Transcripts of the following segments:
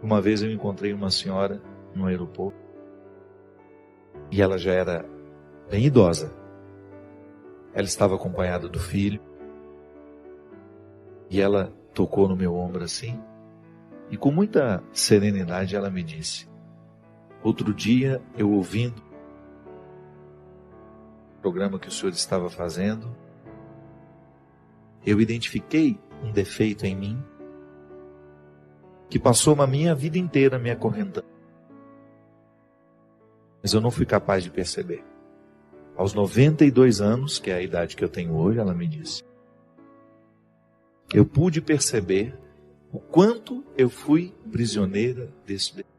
Uma vez eu encontrei uma senhora no aeroporto e ela já era bem idosa. Ela estava acompanhada do filho e ela tocou no meu ombro assim e com muita serenidade ela me disse: outro dia eu ouvindo o programa que o senhor estava fazendo, eu identifiquei um defeito em mim que passou a minha vida inteira me acorrentando. Mas eu não fui capaz de perceber. Aos 92 anos, que é a idade que eu tenho hoje, ela me disse, eu pude perceber o quanto eu fui prisioneira desse defeito.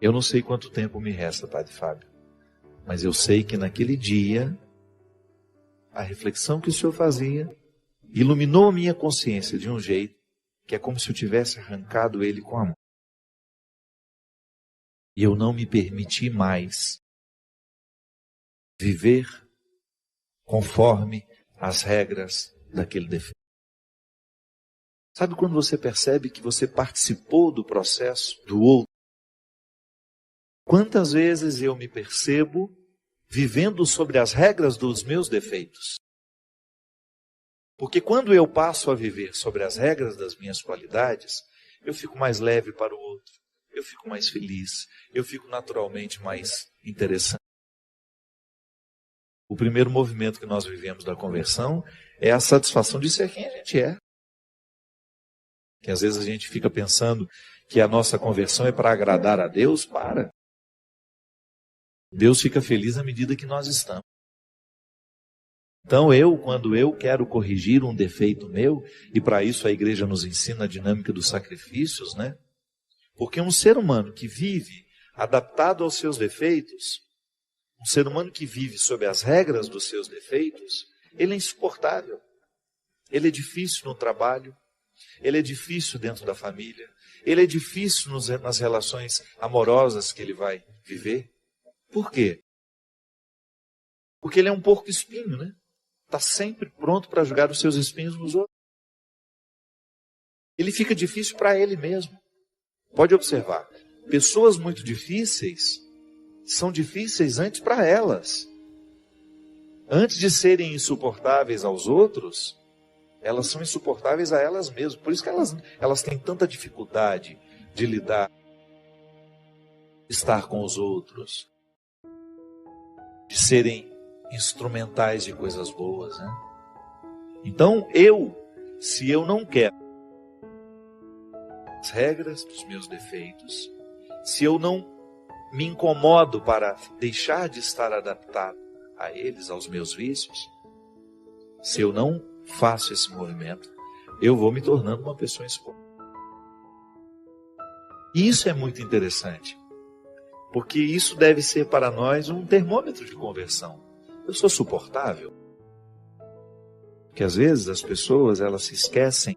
Eu não sei quanto tempo me resta, Padre Fábio, mas eu sei que naquele dia, a reflexão que o senhor fazia iluminou a minha consciência de um jeito que é como se eu tivesse arrancado ele com a mão. E eu não me permiti mais viver conforme as regras daquele defeito. Sabe quando você percebe que você participou do processo do outro? Quantas vezes eu me percebo vivendo sobre as regras dos meus defeitos? Porque quando eu passo a viver sobre as regras das minhas qualidades, eu fico mais leve para o outro, eu fico mais feliz, eu fico naturalmente mais interessante. O primeiro movimento que nós vivemos da conversão é a satisfação de ser quem a gente é. Que às vezes a gente fica pensando que a nossa conversão é para agradar a Deus, para. Deus fica feliz à medida que nós estamos. Então quando eu quero corrigir um defeito meu, e para isso a igreja nos ensina a dinâmica dos sacrifícios, né? Porque um ser humano que vive adaptado aos seus defeitos, um ser humano que vive sob as regras dos seus defeitos, ele é insuportável. Ele é difícil no trabalho, ele é difícil dentro da família, ele é difícil nas relações amorosas que ele vai viver. Por quê? Porque ele é um porco espinho, né? Está sempre pronto para jogar os seus espinhos nos outros. Ele fica difícil para ele mesmo. Pode observar, pessoas muito difíceis são difíceis antes para elas. Antes de serem insuportáveis aos outros, elas são insuportáveis a elas mesmas. Por isso que elas têm tanta dificuldade de lidar, de estar com os outros, de serem instrumentais de coisas boas, né? Então se eu não quero as regras dos meus defeitos, se eu não me incomodo para deixar de estar adaptado a eles, aos meus vícios, se eu não faço esse movimento, eu vou me tornando uma pessoa insuportável. E isso é muito interessante, porque isso deve ser para nós um termômetro de conversão. Eu sou suportável? Porque às vezes as pessoas, elas se esquecem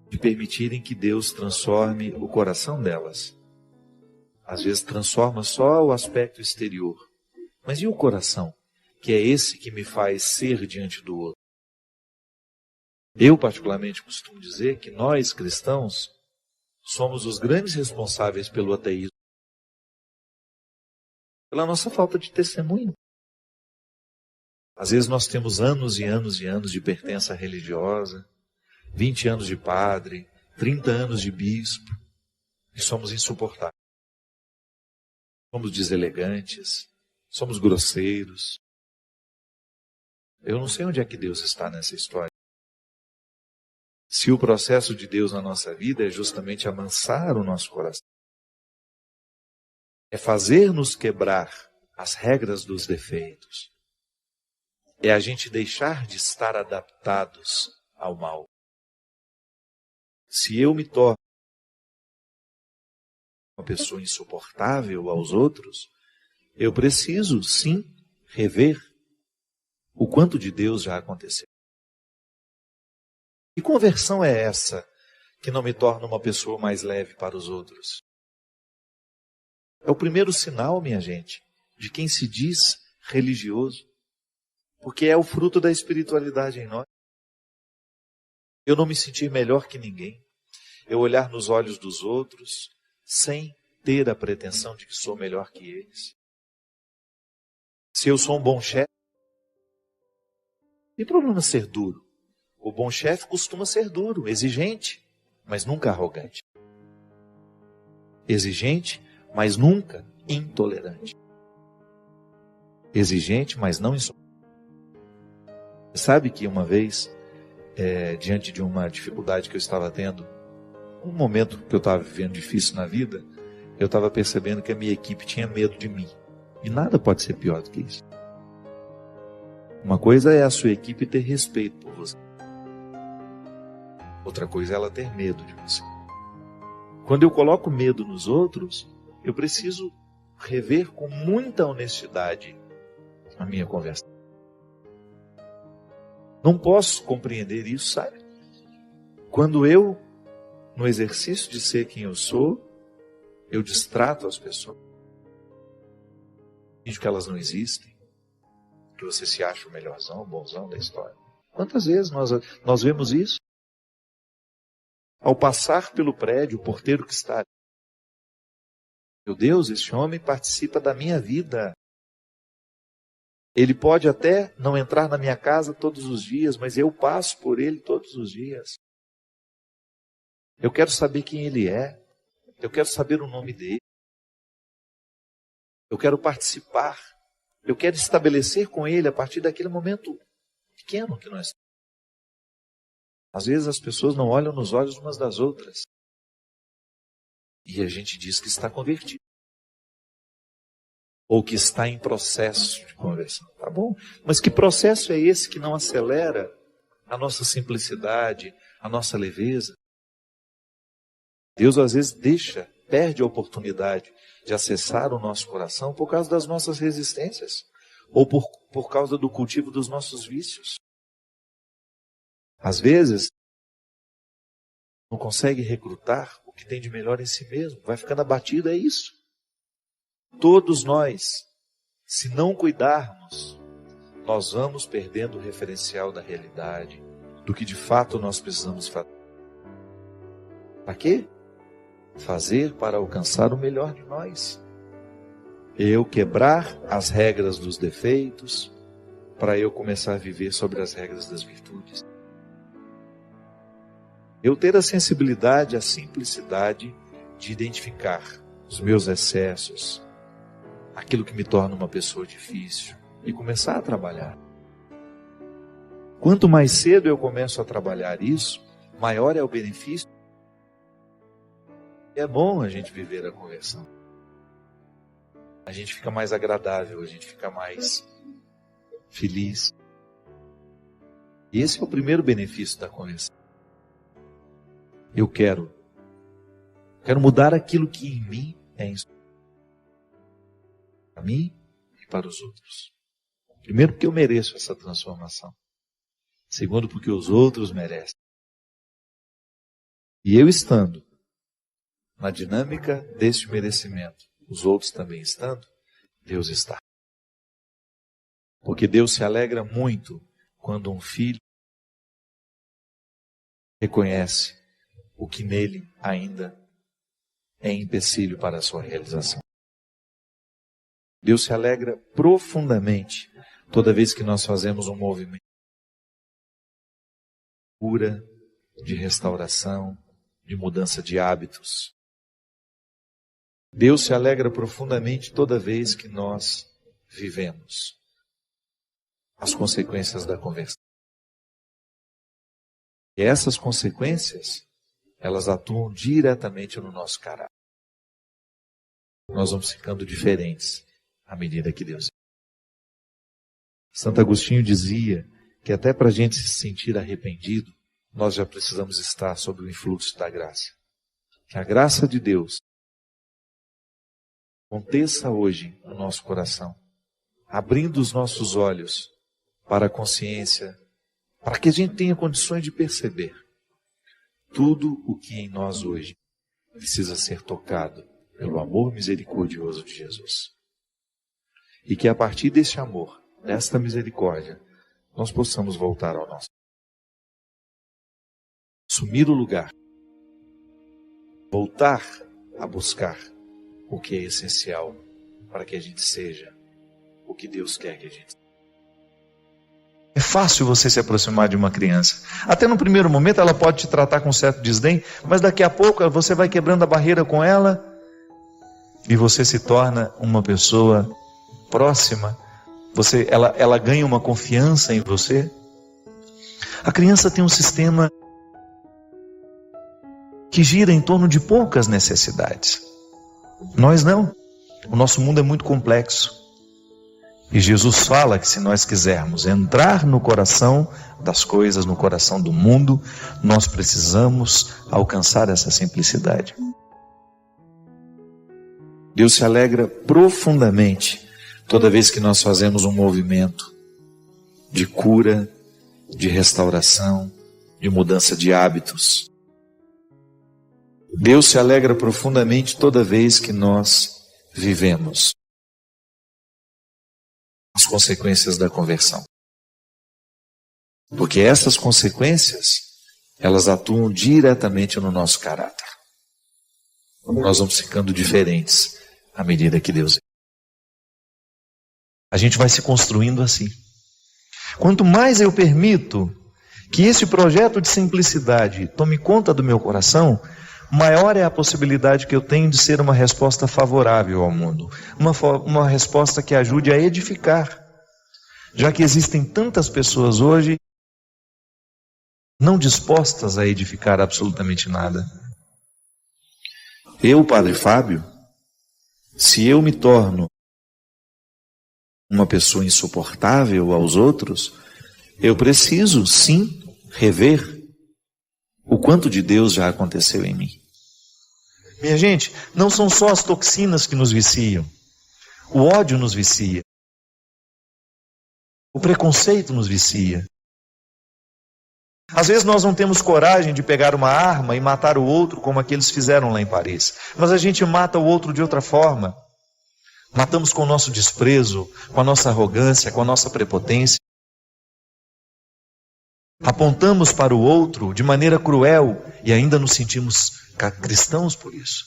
de permitirem que Deus transforme o coração delas. Às vezes transforma só o aspecto exterior. Mas e o coração? Que é esse que me faz ser diante do outro. Eu particularmente costumo dizer que nós cristãos somos os grandes responsáveis pelo ateísmo. Pela nossa falta de testemunho. Às vezes nós temos anos e anos e anos de pertença religiosa, 20 anos de padre, 30 anos de bispo, e somos insuportáveis. Somos deselegantes, somos grosseiros. Eu não sei onde é que Deus está nessa história. Se o processo de Deus na nossa vida é justamente amansar o nosso coração, é fazer-nos quebrar as regras dos defeitos, é a gente deixar de estar adaptados ao mal. Se eu me torno uma pessoa insuportável aos outros, eu preciso, sim, rever o quanto de Deus já aconteceu. Que conversão é essa que não me torna uma pessoa mais leve para os outros? É o primeiro sinal, minha gente, de quem se diz religioso, porque é o fruto da espiritualidade em nós. Eu não me sentir melhor que ninguém. eu olhar nos olhos dos outros sem ter a pretensão de que sou melhor que eles. Se eu sou um bom chefe, não tem problema ser duro. O bom chefe costuma ser duro, exigente, mas nunca arrogante. Exigente, mas nunca intolerante. Exigente, mas não insolente. Sabe que uma vez, diante de uma dificuldade que eu estava tendo, um momento que eu estava vivendo difícil na vida, eu estava percebendo que a minha equipe tinha medo de mim. E nada pode ser pior do que isso. Uma coisa é a sua equipe ter respeito por você. Outra coisa é ela ter medo de você. Quando eu coloco medo nos outros, eu preciso rever com muita honestidade a minha conversa. Não posso compreender isso, sabe? Quando eu, no exercício de ser quem eu sou, eu distrato as pessoas. Digo que elas não existem. Que você se acha o melhorzão, o bonzão da história. Quantas vezes nós vemos isso? Ao passar pelo prédio, o porteiro que está ali. Meu Deus, esse homem participa da minha vida. Ele pode até não entrar na minha casa todos os dias, mas eu passo por ele todos os dias. Eu quero saber quem ele é. Eu quero saber o nome dele. Eu quero participar. Eu quero estabelecer com ele a partir daquele momento pequeno que nós temos. Às vezes as pessoas não olham nos olhos umas das outras. E a gente diz que está convertido. Ou que está em processo de conversão. Tá bom? Mas que processo é esse que não acelera a nossa simplicidade, a nossa leveza? Deus às vezes perde a oportunidade de acessar o nosso coração por causa das nossas resistências. Ou por causa do cultivo dos nossos vícios. Às vezes, não consegue recrutar o que tem de melhor em si mesmo. Vai ficando abatido, é isso. Todos nós, se não cuidarmos, nós vamos perdendo o referencial da realidade, do que de fato nós precisamos fazer. Para quê? Fazer para alcançar o melhor de nós. Eu quebrar as regras dos defeitos, para eu começar a viver sobre as regras das virtudes. Eu ter a sensibilidade, a simplicidade de identificar os meus excessos, aquilo que me torna uma pessoa difícil, e começar a trabalhar. Quanto mais cedo eu começo a trabalhar isso, maior é o benefício. É bom a gente viver a conversão. A gente fica mais agradável, a gente fica mais feliz. E esse é o primeiro benefício da conversão. Eu quero mudar aquilo que em mim é insuficiente. Para mim e para os outros. Primeiro, porque eu mereço essa transformação. Segundo, porque os outros merecem. E eu estando na dinâmica deste merecimento, os outros também estando, Deus está. Porque Deus se alegra muito quando um filho reconhece o que nele ainda é empecilho para a sua realização. Deus se alegra profundamente toda vez que nós fazemos um movimento de cura, de restauração, de mudança de hábitos. Deus se alegra profundamente toda vez que nós vivemos as consequências da conversão. E essas consequências, elas atuam diretamente no nosso caráter. Nós vamos ficando diferentes à medida que Deus. Santo Agostinho dizia que até para a gente se sentir arrependido, nós já precisamos estar sob o influxo da graça. Que a graça de Deus aconteça hoje no nosso coração, abrindo os nossos olhos para a consciência, para que a gente tenha condições de perceber tudo o que em nós hoje precisa ser tocado pelo amor misericordioso de Jesus. E que a partir desse amor, desta misericórdia, nós possamos voltar ao nosso. Assumir o lugar voltar a buscar o que é essencial para que a gente seja o que Deus quer que a gente seja. É fácil você se aproximar de uma criança. Até no primeiro momento ela pode te tratar com certo desdém, mas daqui a pouco você vai quebrando a barreira com ela e você se torna uma pessoa próxima. Ela ganha uma confiança em você. A criança tem um sistema que gira em torno de poucas necessidades. Nós não. O nosso mundo é muito complexo. E Jesus fala que se nós quisermos entrar no coração das coisas, no coração do mundo, nós precisamos alcançar essa simplicidade. Deus se alegra profundamente toda vez que nós fazemos um movimento de cura, de restauração, de mudança de hábitos. Deus se alegra profundamente toda vez que nós vivemos as consequências da conversão. Porque essas consequências, elas atuam diretamente no nosso caráter. Nós vamos ficando diferentes à medida que Deus é. A gente vai se construindo assim. Quanto mais eu permito que esse projeto de simplicidade tome conta do meu coração, maior é a possibilidade que eu tenho de ser uma resposta favorável ao mundo. Uma resposta que ajude a edificar. Já que existem tantas pessoas hoje não dispostas a edificar absolutamente nada. Eu, Padre Fábio, se eu me torno uma pessoa insuportável aos outros, eu preciso, sim, rever o quanto de Deus já aconteceu em mim. Minha gente, não são só as toxinas que nos viciam. O ódio nos vicia. O preconceito nos vicia. Às vezes nós não temos coragem de pegar uma arma e matar o outro como aqueles fizeram lá em Paris. Mas a gente mata o outro de outra forma. Matamos com o nosso desprezo, com a nossa arrogância, com a nossa prepotência. Apontamos para o outro de maneira cruel e ainda nos sentimos cristãos por isso.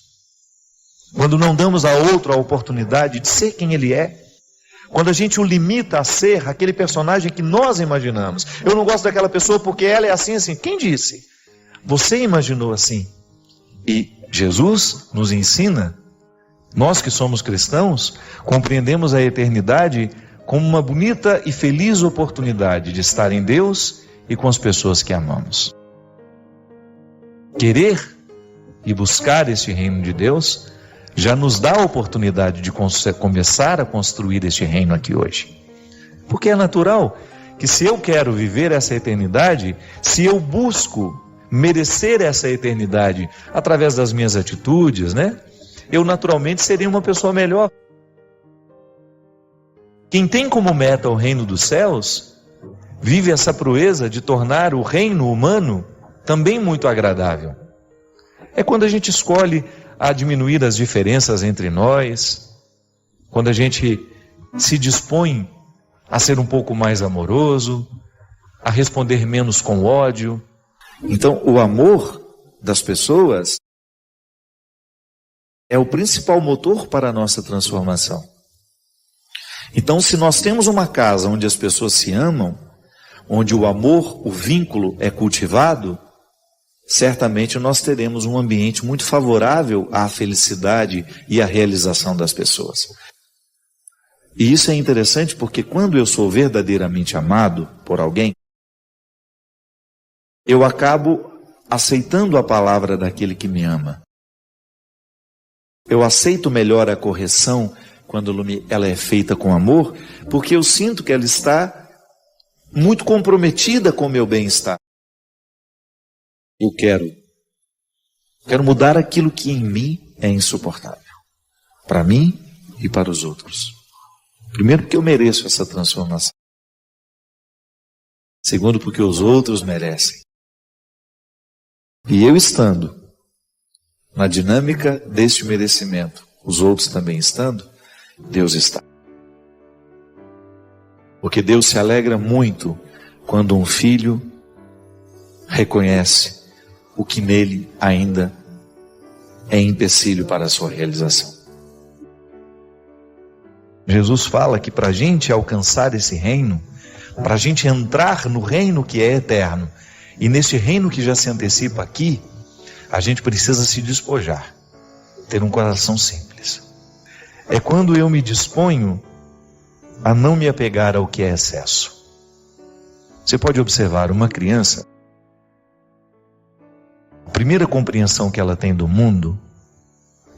Quando não damos ao outro a oportunidade de ser quem ele é, quando a gente o limita a ser aquele personagem que nós imaginamos. Eu não gosto daquela pessoa porque ela é assim, assim. Quem disse? Você imaginou assim. E Jesus nos ensina, nós que somos cristãos, compreendemos a eternidade como uma bonita e feliz oportunidade de estar em Deus e com as pessoas que amamos. Querer e buscar esse reino de Deus já nos dá a oportunidade de começar a construir este reino aqui hoje. Porque é natural que se eu quero viver essa eternidade, se eu busco merecer essa eternidade através das minhas atitudes, eu naturalmente serei uma pessoa melhor. Quem tem como meta o reino dos céus, vive essa proeza de tornar o reino humano também muito agradável. É quando a gente escolhe a diminuir as diferenças entre nós, quando a gente se dispõe a ser um pouco mais amoroso, a responder menos com ódio. Então, o amor das pessoas é o principal motor para a nossa transformação. Então, se nós temos uma casa onde as pessoas se amam, onde o amor, o vínculo é cultivado, certamente nós teremos um ambiente muito favorável à felicidade e à realização das pessoas. E isso é interessante porque quando eu sou verdadeiramente amado por alguém, eu acabo aceitando a palavra daquele que me ama. Eu aceito melhor a correção quando ela é feita com amor, porque eu sinto que ela está muito comprometida com o meu bem-estar. Eu quero mudar aquilo que em mim é insuportável, para mim e para os outros. Primeiro, porque eu mereço essa transformação. Segundo, porque os outros merecem. E eu estando na dinâmica deste merecimento, os outros também estando, Deus está. Porque Deus se alegra muito quando um filho reconhece o que nele ainda é empecilho para a sua realização. Jesus fala que para a gente alcançar esse reino, para a gente entrar no reino que é eterno, e nesse reino que já se antecipa aqui, a gente precisa se despojar, ter um coração simples. É quando eu me disponho a não me apegar ao que é excesso. Você pode observar uma criança, a primeira compreensão que ela tem do mundo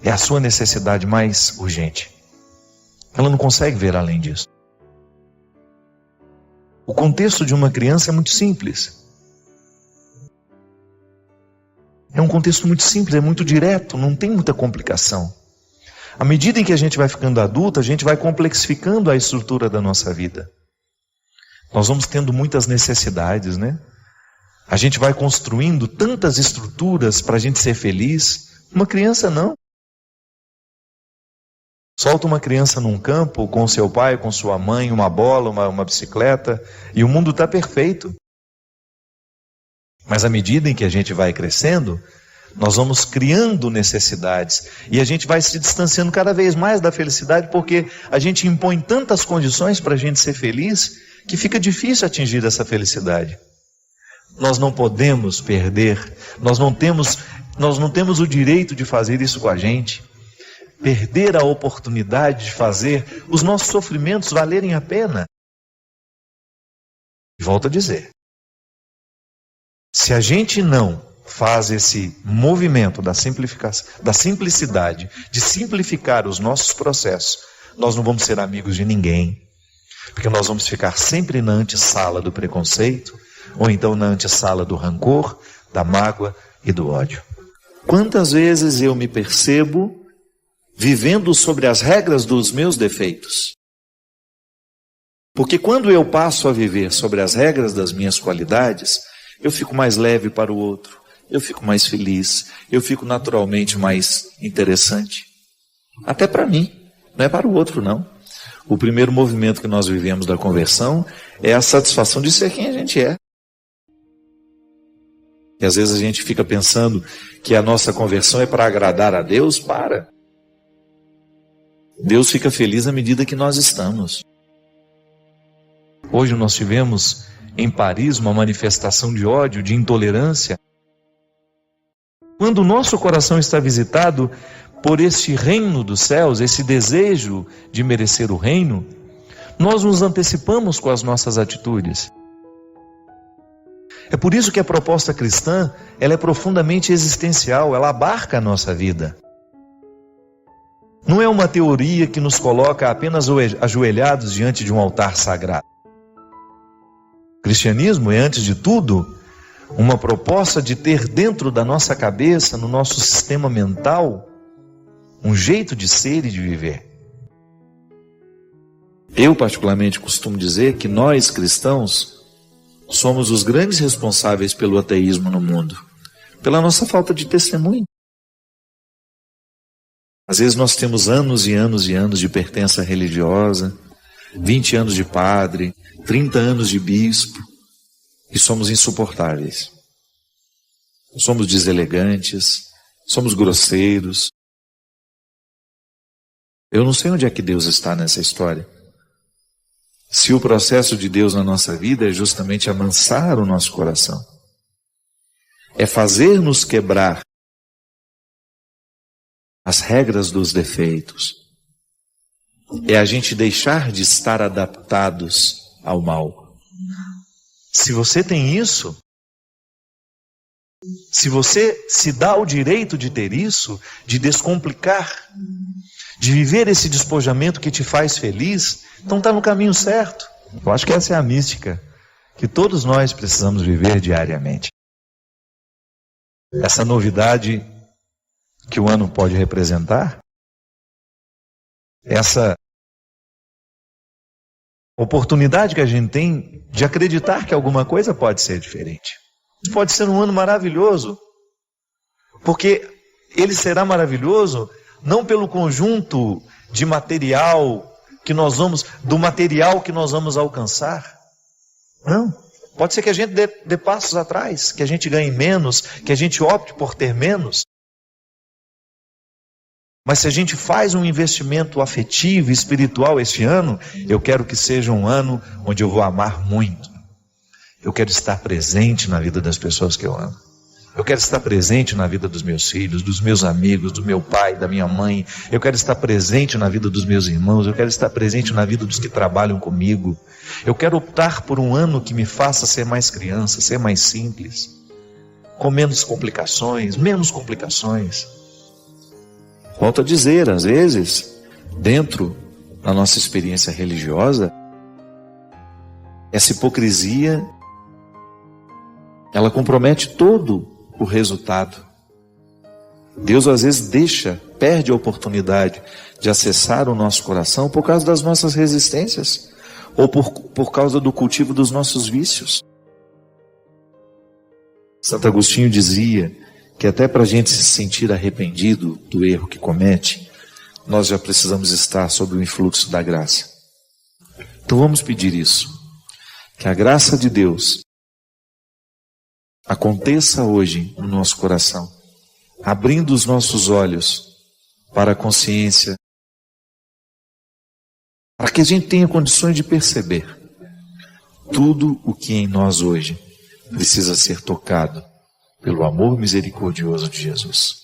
é a sua necessidade mais urgente. Ela não consegue ver além disso. O contexto de uma criança é muito simples. É um contexto muito simples, é muito direto, não tem muita complicação. À medida em que a gente vai ficando adulto, a gente vai complexificando a estrutura da nossa vida. Nós vamos tendo muitas necessidades, né? A gente vai construindo tantas estruturas para a gente ser feliz. Uma criança não. Solta uma criança num campo com seu pai, com sua mãe, uma bola, uma bicicleta, e o mundo está perfeito. Mas à medida em que a gente vai crescendo, nós vamos criando necessidades e a gente vai se distanciando cada vez mais da felicidade, porque a gente impõe tantas condições para a gente ser feliz que fica difícil atingir essa felicidade. Nós não podemos perder, nós não temos o direito de fazer isso com a gente. Perder a oportunidade de fazer os nossos sofrimentos valerem a pena. E volto a dizer, se a gente não faz esse movimento da simplificação, da simplicidade, de simplificar os nossos processos, nós não vamos ser amigos de ninguém, porque nós vamos ficar sempre na antessala do preconceito, ou então na antessala do rancor, da mágoa e do ódio. Quantas vezes eu me percebo vivendo sobre as regras dos meus defeitos? Porque quando eu passo a viver sobre as regras das minhas qualidades, eu fico mais leve para o outro, eu fico mais feliz, eu fico naturalmente mais interessante. Até para mim, não é para o outro não. O primeiro movimento que nós vivemos da conversão é a satisfação de ser quem a gente é. E às vezes a gente fica pensando que a nossa conversão é para agradar a Deus. Para. Deus fica feliz à medida que nós estamos. Hoje nós tivemos em Paris uma manifestação de ódio, de intolerância. Quando o nosso coração está visitado por este reino dos céus, esse desejo de merecer o reino, nós nos antecipamos com as nossas atitudes. É por isso que a proposta cristã, ela é profundamente existencial, ela abarca a nossa vida. Não é uma teoria que nos coloca apenas ajoelhados diante de um altar sagrado. O cristianismo é, antes de tudo, uma proposta de ter dentro da nossa cabeça, no nosso sistema mental, um jeito de ser e de viver. Eu, particularmente, costumo dizer que nós, cristãos, somos os grandes responsáveis pelo ateísmo no mundo, pela nossa falta de testemunho. Às vezes nós temos anos e anos e anos de pertença religiosa, 20 anos de padre, 30 anos de bispo, e somos insuportáveis. Somos deselegantes, somos grosseiros. Eu não sei onde é que Deus está nessa história. Se o processo de Deus na nossa vida é justamente amansar o nosso coração, é fazer-nos quebrar as regras dos defeitos, é a gente deixar de estar adaptados ao mal. Se você tem isso, se você se dá o direito de ter isso, de descomplicar, de viver esse despojamento que te faz feliz, então está no caminho certo. Eu acho que essa é a mística que todos nós precisamos viver diariamente. Essa novidade que o ano pode representar, essa oportunidade que a gente tem de acreditar que alguma coisa pode ser diferente. Pode ser um ano maravilhoso, porque ele será maravilhoso não pelo conjunto de material do material que nós vamos alcançar. Não. Pode ser que a gente dê passos atrás, que a gente ganhe menos, que a gente opte por ter menos. Mas se a gente faz um investimento afetivo e espiritual este ano, eu quero que seja um ano onde eu vou amar muito. Eu quero estar presente na vida das pessoas que eu amo. Eu quero estar presente na vida dos meus filhos, dos meus amigos, do meu pai, da minha mãe. Eu quero estar presente na vida dos meus irmãos. Eu quero estar presente na vida dos que trabalham comigo. Eu quero optar por um ano que me faça ser mais criança, ser mais simples, com menos complicações, menos complicações. Volto a dizer, às vezes, dentro da nossa experiência religiosa, essa hipocrisia, ela compromete todo o resultado. Deus às vezes perde a oportunidade de acessar o nosso coração por causa das nossas resistências, ou por causa do cultivo dos nossos vícios. Santo Agostinho dizia que até para a gente se sentir arrependido do erro que comete, nós já precisamos estar sob o influxo da graça. Então vamos pedir isso, que a graça de Deus aconteça hoje no nosso coração, abrindo os nossos olhos para a consciência, para que a gente tenha condições de perceber tudo o que em nós hoje precisa ser tocado pelo amor misericordioso de Jesus.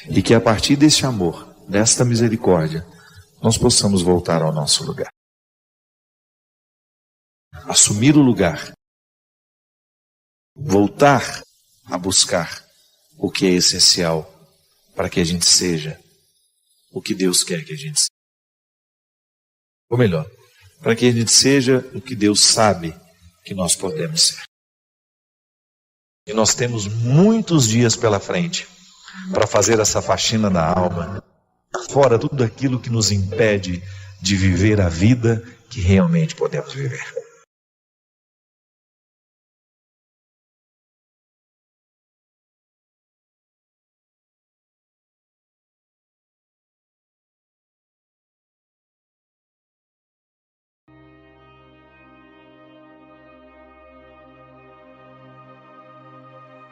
E que a partir desse amor, desta misericórdia, nós possamos voltar ao nosso lugar. Assumir o lugar. Voltar a buscar o que é essencial para que a gente seja o que Deus quer que a gente seja. Ou melhor, para que a gente seja o que Deus sabe que nós podemos ser. E nós temos muitos dias pela frente para fazer essa faxina da alma, fora tudo aquilo que nos impede de viver a vida que realmente podemos viver.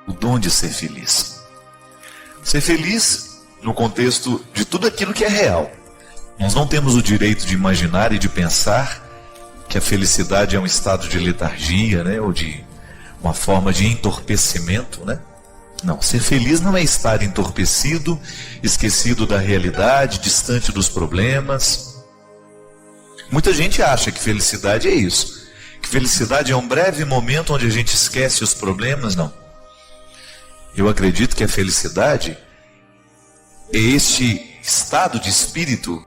O dom de ser feliz. Ser feliz no contexto de tudo aquilo que é real. Nós não temos o direito de imaginar e de pensar que a felicidade é um estado de letargia, né? Ou de uma forma de entorpecimento, né? Não, ser feliz não é estar entorpecido, esquecido da realidade, distante dos problemas. Muita gente acha que felicidade é isso, que felicidade é um breve momento onde a gente esquece os problemas. Não. Eu acredito que a felicidade é este estado de espírito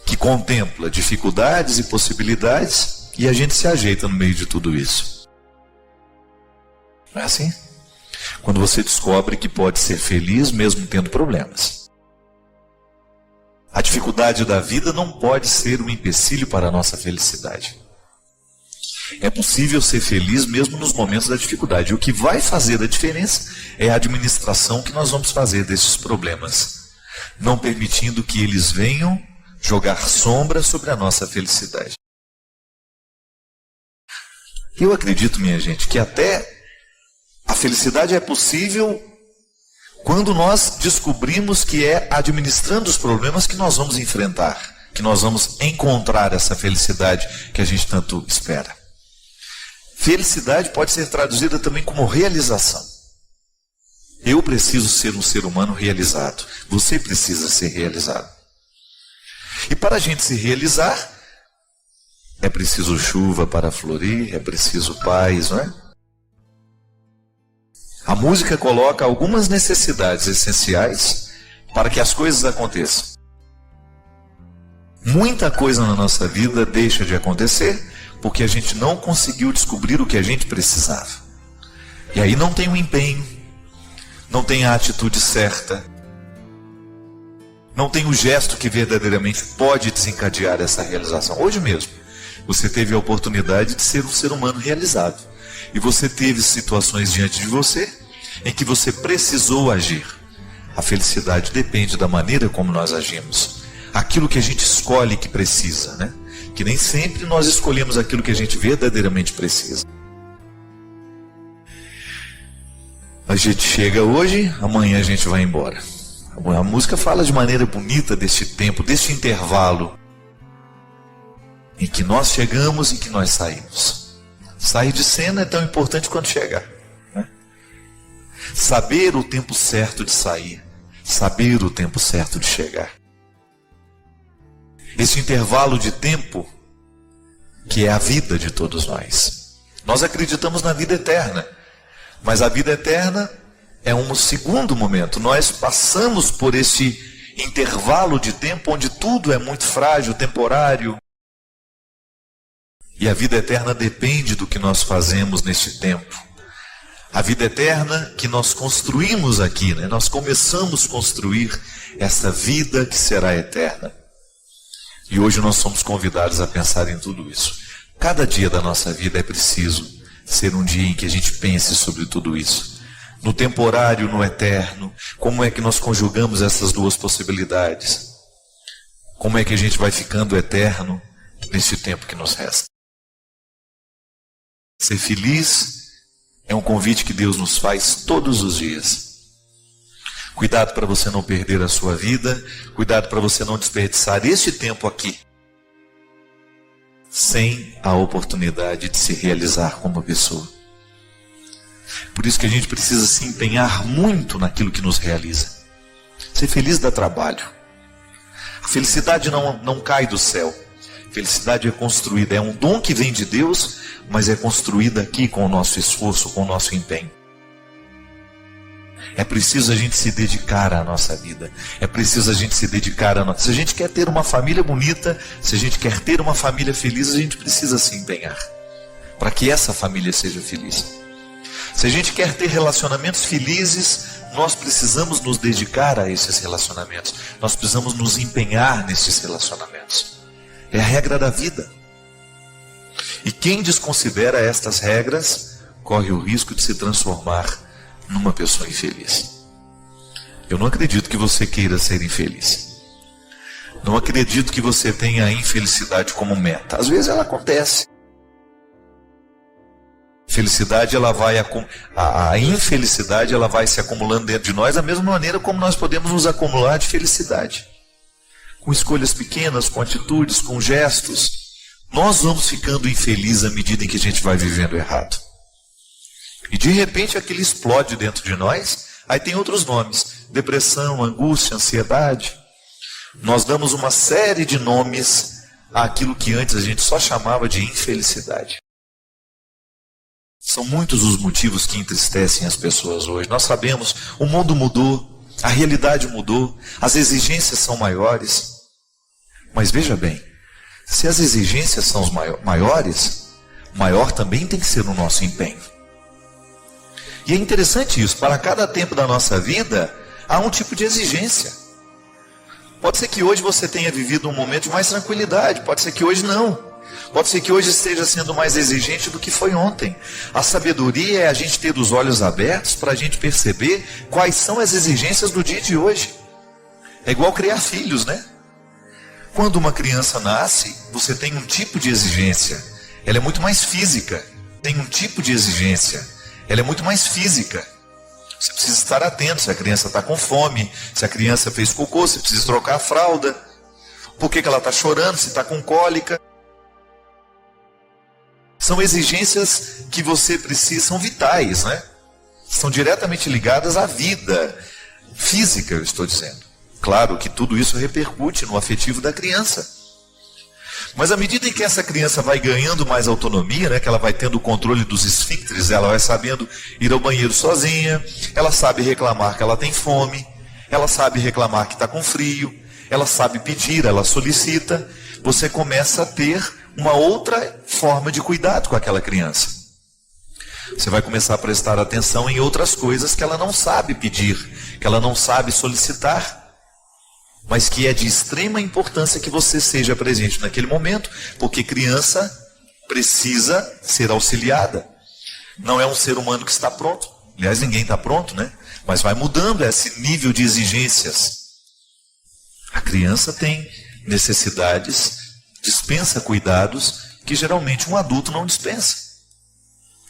que contempla dificuldades e possibilidades e a gente se ajeita no meio de tudo isso. Não é assim? Quando você descobre que pode ser feliz mesmo tendo problemas. A dificuldade da vida não pode ser um empecilho para a nossa felicidade. É possível ser feliz mesmo nos momentos da dificuldade. O que vai fazer a diferença é a administração que nós vamos fazer desses problemas, não permitindo que eles venham jogar sombra sobre a nossa felicidade. Eu acredito, minha gente, que até a felicidade é possível quando nós descobrimos que é administrando os problemas que nós vamos enfrentar, que nós vamos encontrar essa felicidade que a gente tanto espera. Felicidade pode ser traduzida também como realização. Eu preciso ser um ser humano realizado. Você precisa ser realizado. E para a gente se realizar, é preciso chuva para florir, é preciso paz, não é? A música coloca algumas necessidades essenciais para que as coisas aconteçam. Muita coisa na nossa vida deixa de acontecer porque a gente não conseguiu descobrir o que a gente precisava. E aí não tem o empenho, não tem a atitude certa, não tem o gesto que verdadeiramente pode desencadear essa realização. Hoje mesmo, você teve a oportunidade de ser um ser humano realizado. E você teve situações diante de você em que você precisou agir. A felicidade depende da maneira como nós agimos. Aquilo que a gente escolhe que precisa, né? Que nem sempre nós escolhemos aquilo que a gente verdadeiramente precisa. A gente chega hoje, amanhã a gente vai embora. A música fala de maneira bonita deste tempo, deste intervalo em que nós chegamos e que nós saímos. Sair de cena é tão importante quanto chegar, né? Saber o tempo certo de sair, saber o tempo certo de chegar. Esse intervalo de tempo que é a vida de todos nós. Nós acreditamos na vida eterna, mas a vida eterna é um segundo momento. Nós passamos por esse intervalo de tempo onde tudo é muito frágil, temporário. E a vida eterna depende do que nós fazemos neste tempo. A vida eterna que nós construímos aqui, né? Nós começamos a construir essa vida que será eterna. E hoje nós somos convidados a pensar em tudo isso. Cada dia da nossa vida é preciso ser um dia em que a gente pense sobre tudo isso. No temporário, no eterno. Como é que nós conjugamos essas duas possibilidades? Como é que a gente vai ficando eterno nesse tempo que nos resta? Ser feliz é um convite que Deus nos faz todos os dias. Cuidado para você não perder a sua vida, cuidado para você não desperdiçar este tempo aqui, sem a oportunidade de se realizar como pessoa. Por isso que a gente precisa se empenhar muito naquilo que nos realiza. Ser feliz dá trabalho. A felicidade não cai do céu. A felicidade é construída, é um dom que vem de Deus, mas é construída aqui com o nosso esforço, com o nosso empenho. É preciso a gente se dedicar à nossa vida. É preciso a gente se dedicar à nossa... Se a gente quer ter uma família bonita, se a gente quer ter uma família feliz, a gente precisa se empenhar para que essa família seja feliz. Se a gente quer ter relacionamentos felizes, nós precisamos nos dedicar a esses relacionamentos. Nós precisamos nos empenhar nesses relacionamentos. É a regra da vida. E quem desconsidera estas regras, corre o risco de se transformar numa pessoa infeliz. Eu não acredito que você queira ser infeliz. Não acredito que você tenha a infelicidade como meta. Às vezes ela acontece. A infelicidade ela vai se acumulando dentro de nós da mesma maneira como nós podemos nos acumular de felicidade. Com escolhas pequenas, com atitudes, com gestos. Nós vamos ficando infelizes à medida em que a gente vai vivendo errado. E de repente aquilo explode dentro de nós. Aí tem outros nomes: depressão, angústia, ansiedade. Nós damos uma série de nomes àquilo que antes a gente só chamava de infelicidade. São muitos os motivos que entristecem as pessoas hoje. Nós sabemos, o mundo mudou, a realidade mudou, as exigências são maiores. Mas veja bem, se as exigências são maiores, maior também tem que ser o nosso empenho. E é interessante isso, para cada tempo da nossa vida, há um tipo de exigência. Pode ser que hoje você tenha vivido um momento de mais tranquilidade, pode ser que hoje não. Pode ser que hoje esteja sendo mais exigente do que foi ontem. A sabedoria é a gente ter os olhos abertos para a gente perceber quais são as exigências do dia de hoje. É igual criar filhos, né? Quando uma criança nasce, você tem um tipo de exigência. Ela é muito mais física. Tem um tipo de exigência. Ela é muito mais física. Você precisa estar atento se a criança está com fome, se a criança fez cocô, você precisa trocar a fralda. Por que ela está chorando, se está com cólica. São exigências que você precisa, são vitais, né? São diretamente ligadas à vida física, eu estou dizendo. Claro que tudo isso repercute no afetivo da criança. Mas à medida em que essa criança vai ganhando mais autonomia, né, que ela vai tendo o controle dos esfíncteres, ela vai sabendo ir ao banheiro sozinha, ela sabe reclamar que ela tem fome, ela sabe reclamar que está com frio, ela sabe pedir, ela solicita, você começa a ter uma outra forma de cuidado com aquela criança. Você vai começar a prestar atenção em outras coisas que ela não sabe pedir, que ela não sabe solicitar, mas que é de extrema importância que você seja presente naquele momento, porque criança precisa ser auxiliada. Não é um ser humano que está pronto. Aliás, ninguém está pronto, né? Mas vai mudando esse nível de exigências. A criança tem necessidades, dispensa cuidados que geralmente um adulto não dispensa.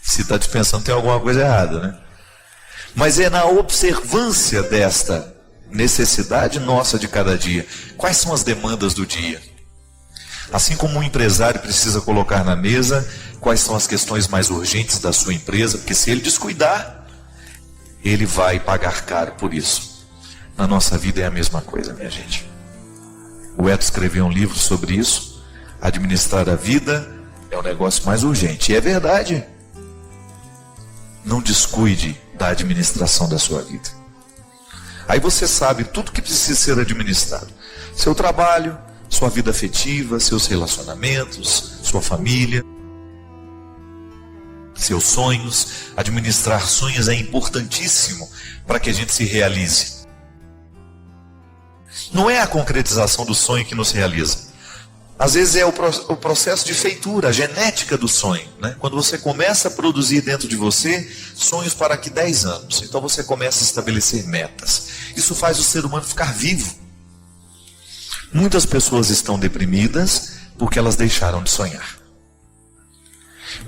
Se está dispensando, tem alguma coisa errada, né? Mas é na observância desta necessidade nossa de cada dia. Quais são as demandas do dia? Assim como um empresário precisa colocar na mesa quais são as questões mais urgentes da sua empresa, porque se ele descuidar, ele vai pagar caro por isso. Na nossa vida é a mesma coisa, minha gente. O Eto escreveu um livro sobre isso. Administrar a vida é o negócio mais urgente. E é verdade. Não descuide da administração da sua vida. Aí você sabe tudo que precisa ser administrado. Seu trabalho, sua vida afetiva, seus relacionamentos, sua família, seus sonhos. Administrar sonhos é importantíssimo para que a gente se realize. Não é a concretização do sonho que nos realiza. Às vezes é o processo de feitura, a genética do sonho, né? Quando você começa a produzir dentro de você sonhos para daqui 10 anos. Então você começa a estabelecer metas. Isso faz o ser humano ficar vivo. Muitas pessoas estão deprimidas porque elas deixaram de sonhar.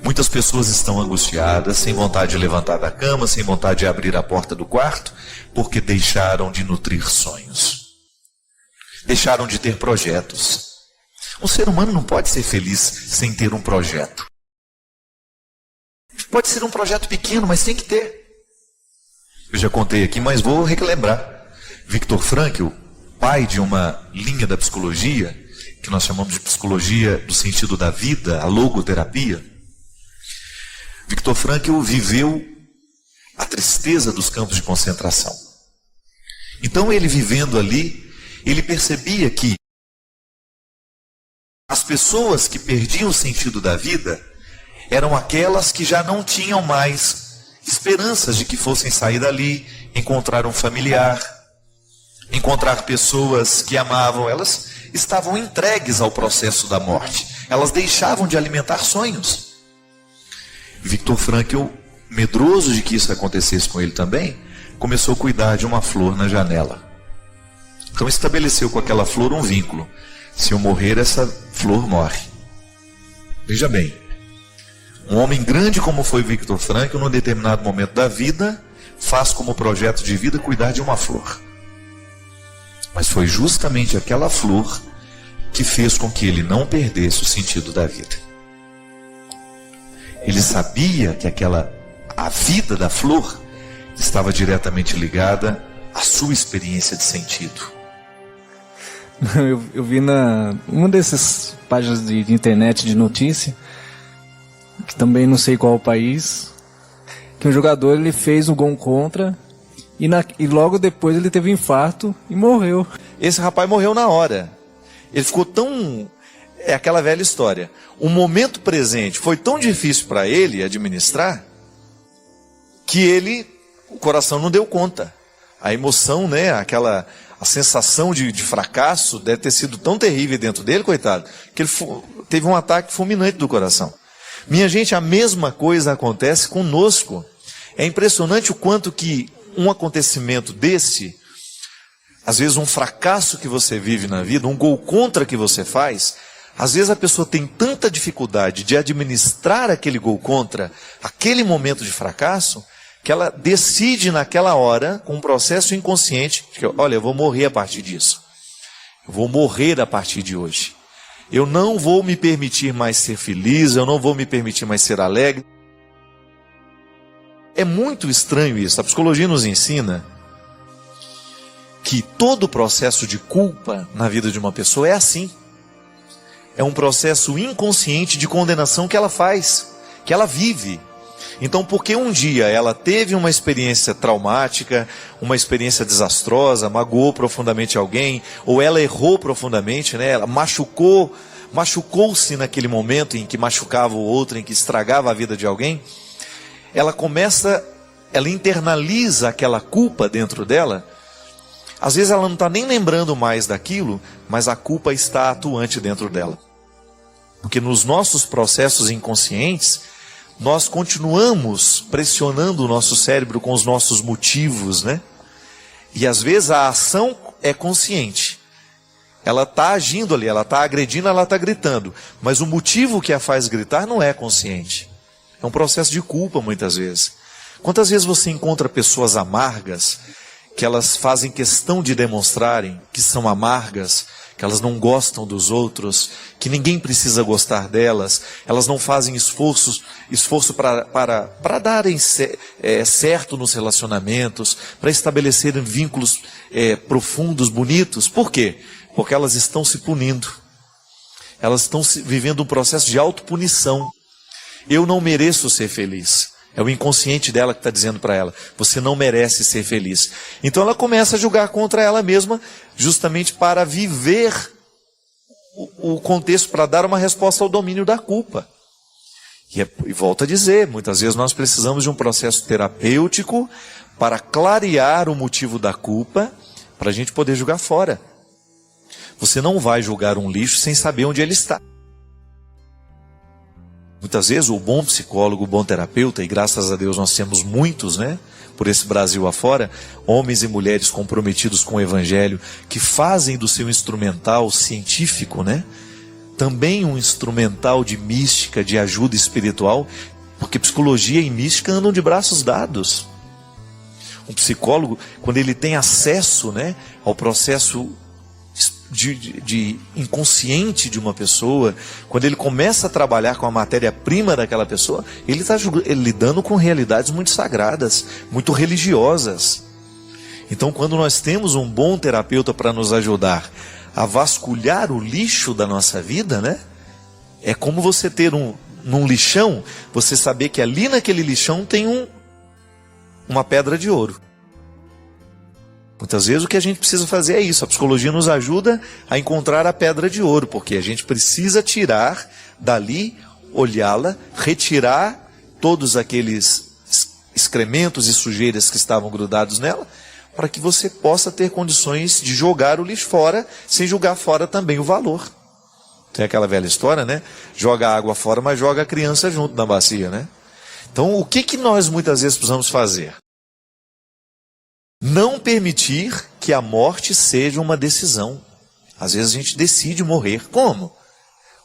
Muitas pessoas estão angustiadas, sem vontade de levantar da cama, sem vontade de abrir a porta do quarto, porque deixaram de nutrir sonhos. Deixaram de ter projetos. Um ser humano não pode ser feliz sem ter um projeto. Pode ser um projeto pequeno, mas tem que ter. Eu já contei aqui, mas vou relembrar. Viktor Frankl, pai de uma linha da psicologia, que nós chamamos de psicologia do sentido da vida, a logoterapia. Viktor Frankl viveu a tristeza dos campos de concentração. Então ele vivendo ali, ele percebia que as pessoas que perdiam o sentido da vida eram aquelas que já não tinham mais esperanças de que fossem sair dali, encontrar um familiar, encontrar pessoas que amavam. Elas estavam entregues ao processo da morte. Elas deixavam de alimentar sonhos. Viktor Frankl, medroso de que isso acontecesse com ele também, começou a cuidar de uma flor na janela. Então estabeleceu com aquela flor um vínculo. Se eu morrer, essa flor morre. Veja bem, um homem grande como foi Viktor Frankl, num determinado momento da vida, faz como projeto de vida cuidar de uma flor. Mas foi justamente aquela flor que fez com que ele não perdesse o sentido da vida. Ele sabia que a vida da flor estava diretamente ligada à sua experiência de sentido. Eu vi uma dessas páginas de internet de notícia, que também não sei qual o país, que um jogador ele fez um gol contra e logo depois ele teve um infarto e morreu. Esse rapaz morreu na hora. Ele ficou tão... É aquela velha história. O momento presente foi tão difícil para ele administrar que o coração não deu conta. A emoção, né? A sensação de fracasso deve ter sido tão terrível dentro dele, coitado, que ele teve um ataque fulminante do coração. Minha gente, a mesma coisa acontece conosco. É impressionante o quanto que um acontecimento desse, às vezes um fracasso que você vive na vida, um gol contra que você faz, às vezes a pessoa tem tanta dificuldade de administrar aquele gol contra, aquele momento de fracasso, que ela decide naquela hora, com um processo inconsciente, que, olha, eu vou morrer a partir disso. Eu vou morrer a partir de hoje. Eu não vou me permitir mais ser feliz, eu não vou me permitir mais ser alegre. É muito estranho isso. A psicologia nos ensina que todo o processo de culpa na vida de uma pessoa é assim. É um processo inconsciente de condenação que ela faz, que ela vive. Então, porque um dia ela teve uma experiência traumática, uma experiência desastrosa, magoou profundamente alguém, ou ela errou profundamente, né? Ela machucou-se naquele momento em que machucava o outro, em que estragava a vida de alguém, ela internaliza aquela culpa dentro dela. Às vezes ela não está nem lembrando mais daquilo, mas a culpa está atuante dentro dela. Porque nos nossos processos inconscientes, nós continuamos pressionando o nosso cérebro com os nossos motivos, né? E às vezes a ação é consciente. Ela está agindo ali, ela está agredindo, ela está gritando. Mas o motivo que a faz gritar não é consciente. É um processo de culpa muitas vezes. Quantas vezes você encontra pessoas amargas que elas fazem questão de demonstrarem que são amargas, que elas não gostam dos outros, que ninguém precisa gostar delas, elas não fazem esforço para darem certo nos relacionamentos, para estabelecerem vínculos profundos, bonitos. Por quê? Porque elas estão se punindo. Elas estão vivendo um processo de autopunição. Eu não mereço ser feliz. É o inconsciente dela que está dizendo para ela, você não merece ser feliz. Então ela começa a julgar contra ela mesma, justamente para viver o contexto, para dar uma resposta ao domínio da culpa. E volto a dizer, muitas vezes nós precisamos de um processo terapêutico para clarear o motivo da culpa, para a gente poder julgar fora. Você não vai julgar um lixo sem saber onde ele está. Muitas vezes o bom psicólogo, o bom terapeuta, e graças a Deus nós temos muitos, né, por esse Brasil afora, homens e mulheres comprometidos com o Evangelho, que fazem do seu instrumental científico, né, também um instrumental de mística, de ajuda espiritual, porque psicologia e mística andam de braços dados. Um psicólogo, quando ele tem acesso, né, ao processo de inconsciente de uma pessoa, quando ele começa a trabalhar com a matéria-prima daquela pessoa, ele está lidando com realidades muito sagradas, muito religiosas. Então, quando nós temos um bom terapeuta para nos ajudar a vasculhar o lixo da nossa vida, né? É como você ter num lixão, você saber que ali naquele lixão tem uma pedra de ouro. Muitas vezes o que a gente precisa fazer é isso. A psicologia nos ajuda a encontrar a pedra de ouro, porque a gente precisa tirar dali, olhá-la, retirar todos aqueles excrementos e sujeiras que estavam grudados nela, para que você possa ter condições de jogar o lixo fora, sem jogar fora também o valor. Tem aquela velha história, né? Joga a água fora, mas joga a criança junto na bacia, né? Então, o que nós muitas vezes precisamos fazer? Não permitir que a morte seja uma decisão. Às vezes a gente decide morrer. Como?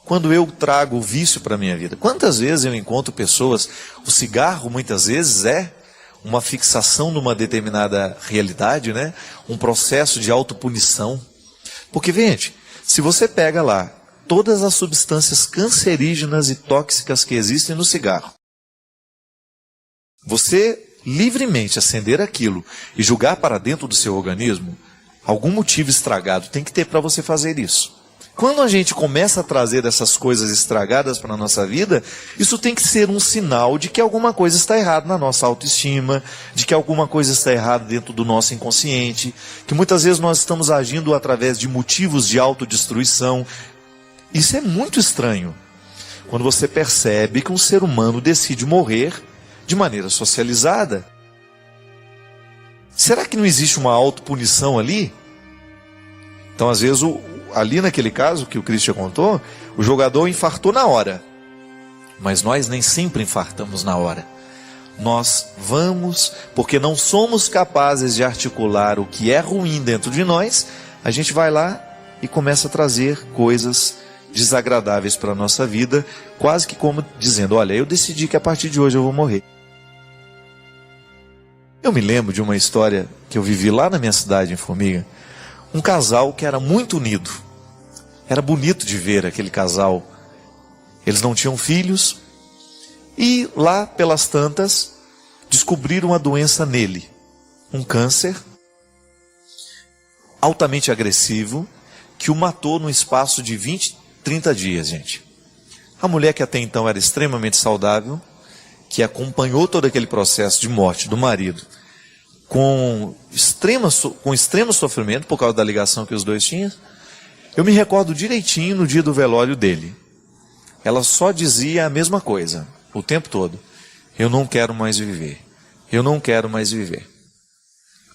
Quando eu trago o vício para a minha vida. Quantas vezes eu encontro pessoas, o cigarro muitas vezes é uma fixação numa determinada realidade, né? Um processo de autopunição. Porque, gente, se você pega lá todas as substâncias cancerígenas e tóxicas que existem no cigarro, você livremente acender aquilo e jogar para dentro do seu organismo, algum motivo estragado tem que ter para você fazer isso. Quando a gente começa a trazer essas coisas estragadas para a nossa vida, isso tem que ser um sinal de que alguma coisa está errada na nossa autoestima, de que alguma coisa está errada dentro do nosso inconsciente, que muitas vezes nós estamos agindo através de motivos de autodestruição. Isso é muito estranho. Quando você percebe que um ser humano decide morrer de maneira socializada. Será que não existe uma autopunição ali? Então, às vezes, ali naquele caso que o Christian contou, o jogador infartou na hora. Mas nós nem sempre infartamos na hora. Nós vamos, porque não somos capazes de articular o que é ruim dentro de nós, a gente vai lá e começa a trazer coisas desagradáveis para a nossa vida, quase que como dizendo, olha, eu decidi que a partir de hoje eu vou morrer. Eu me lembro de uma história que eu vivi lá na minha cidade, em Formiga, um casal que era muito unido. Era bonito de ver aquele casal. Eles não tinham filhos e lá pelas tantas descobriram uma doença nele, um câncer altamente agressivo que o matou no espaço de 20, 30 dias, gente. A mulher que até então era extremamente saudável, que acompanhou todo aquele processo de morte do marido com extremo sofrimento por causa da ligação que os dois tinham. Eu me recordo direitinho no dia do velório dele. Ela só dizia a mesma coisa o tempo todo. Eu não quero mais viver. Eu não quero mais viver.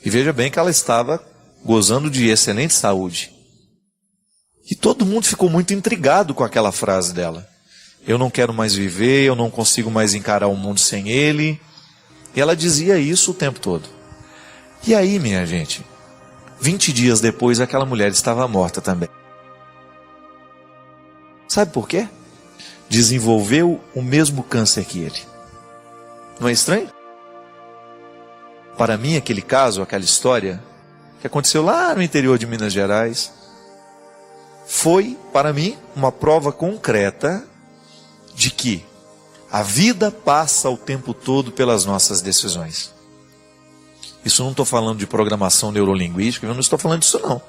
E veja bem que ela estava gozando de excelente saúde. E todo mundo ficou muito intrigado com aquela frase dela. Eu não quero mais viver, eu não consigo mais encarar o mundo sem ele. E ela dizia isso o tempo todo. E aí, minha gente, 20 dias depois aquela mulher estava morta também. Sabe por quê? Desenvolveu o mesmo câncer que ele. Não é estranho? Para mim, aquele caso, aquela história que aconteceu lá no interior de Minas Gerais, foi, para mim, uma prova concreta de que a vida passa o tempo todo pelas nossas decisões. Isso não estou falando de programação neurolinguística, eu não estou falando disso não.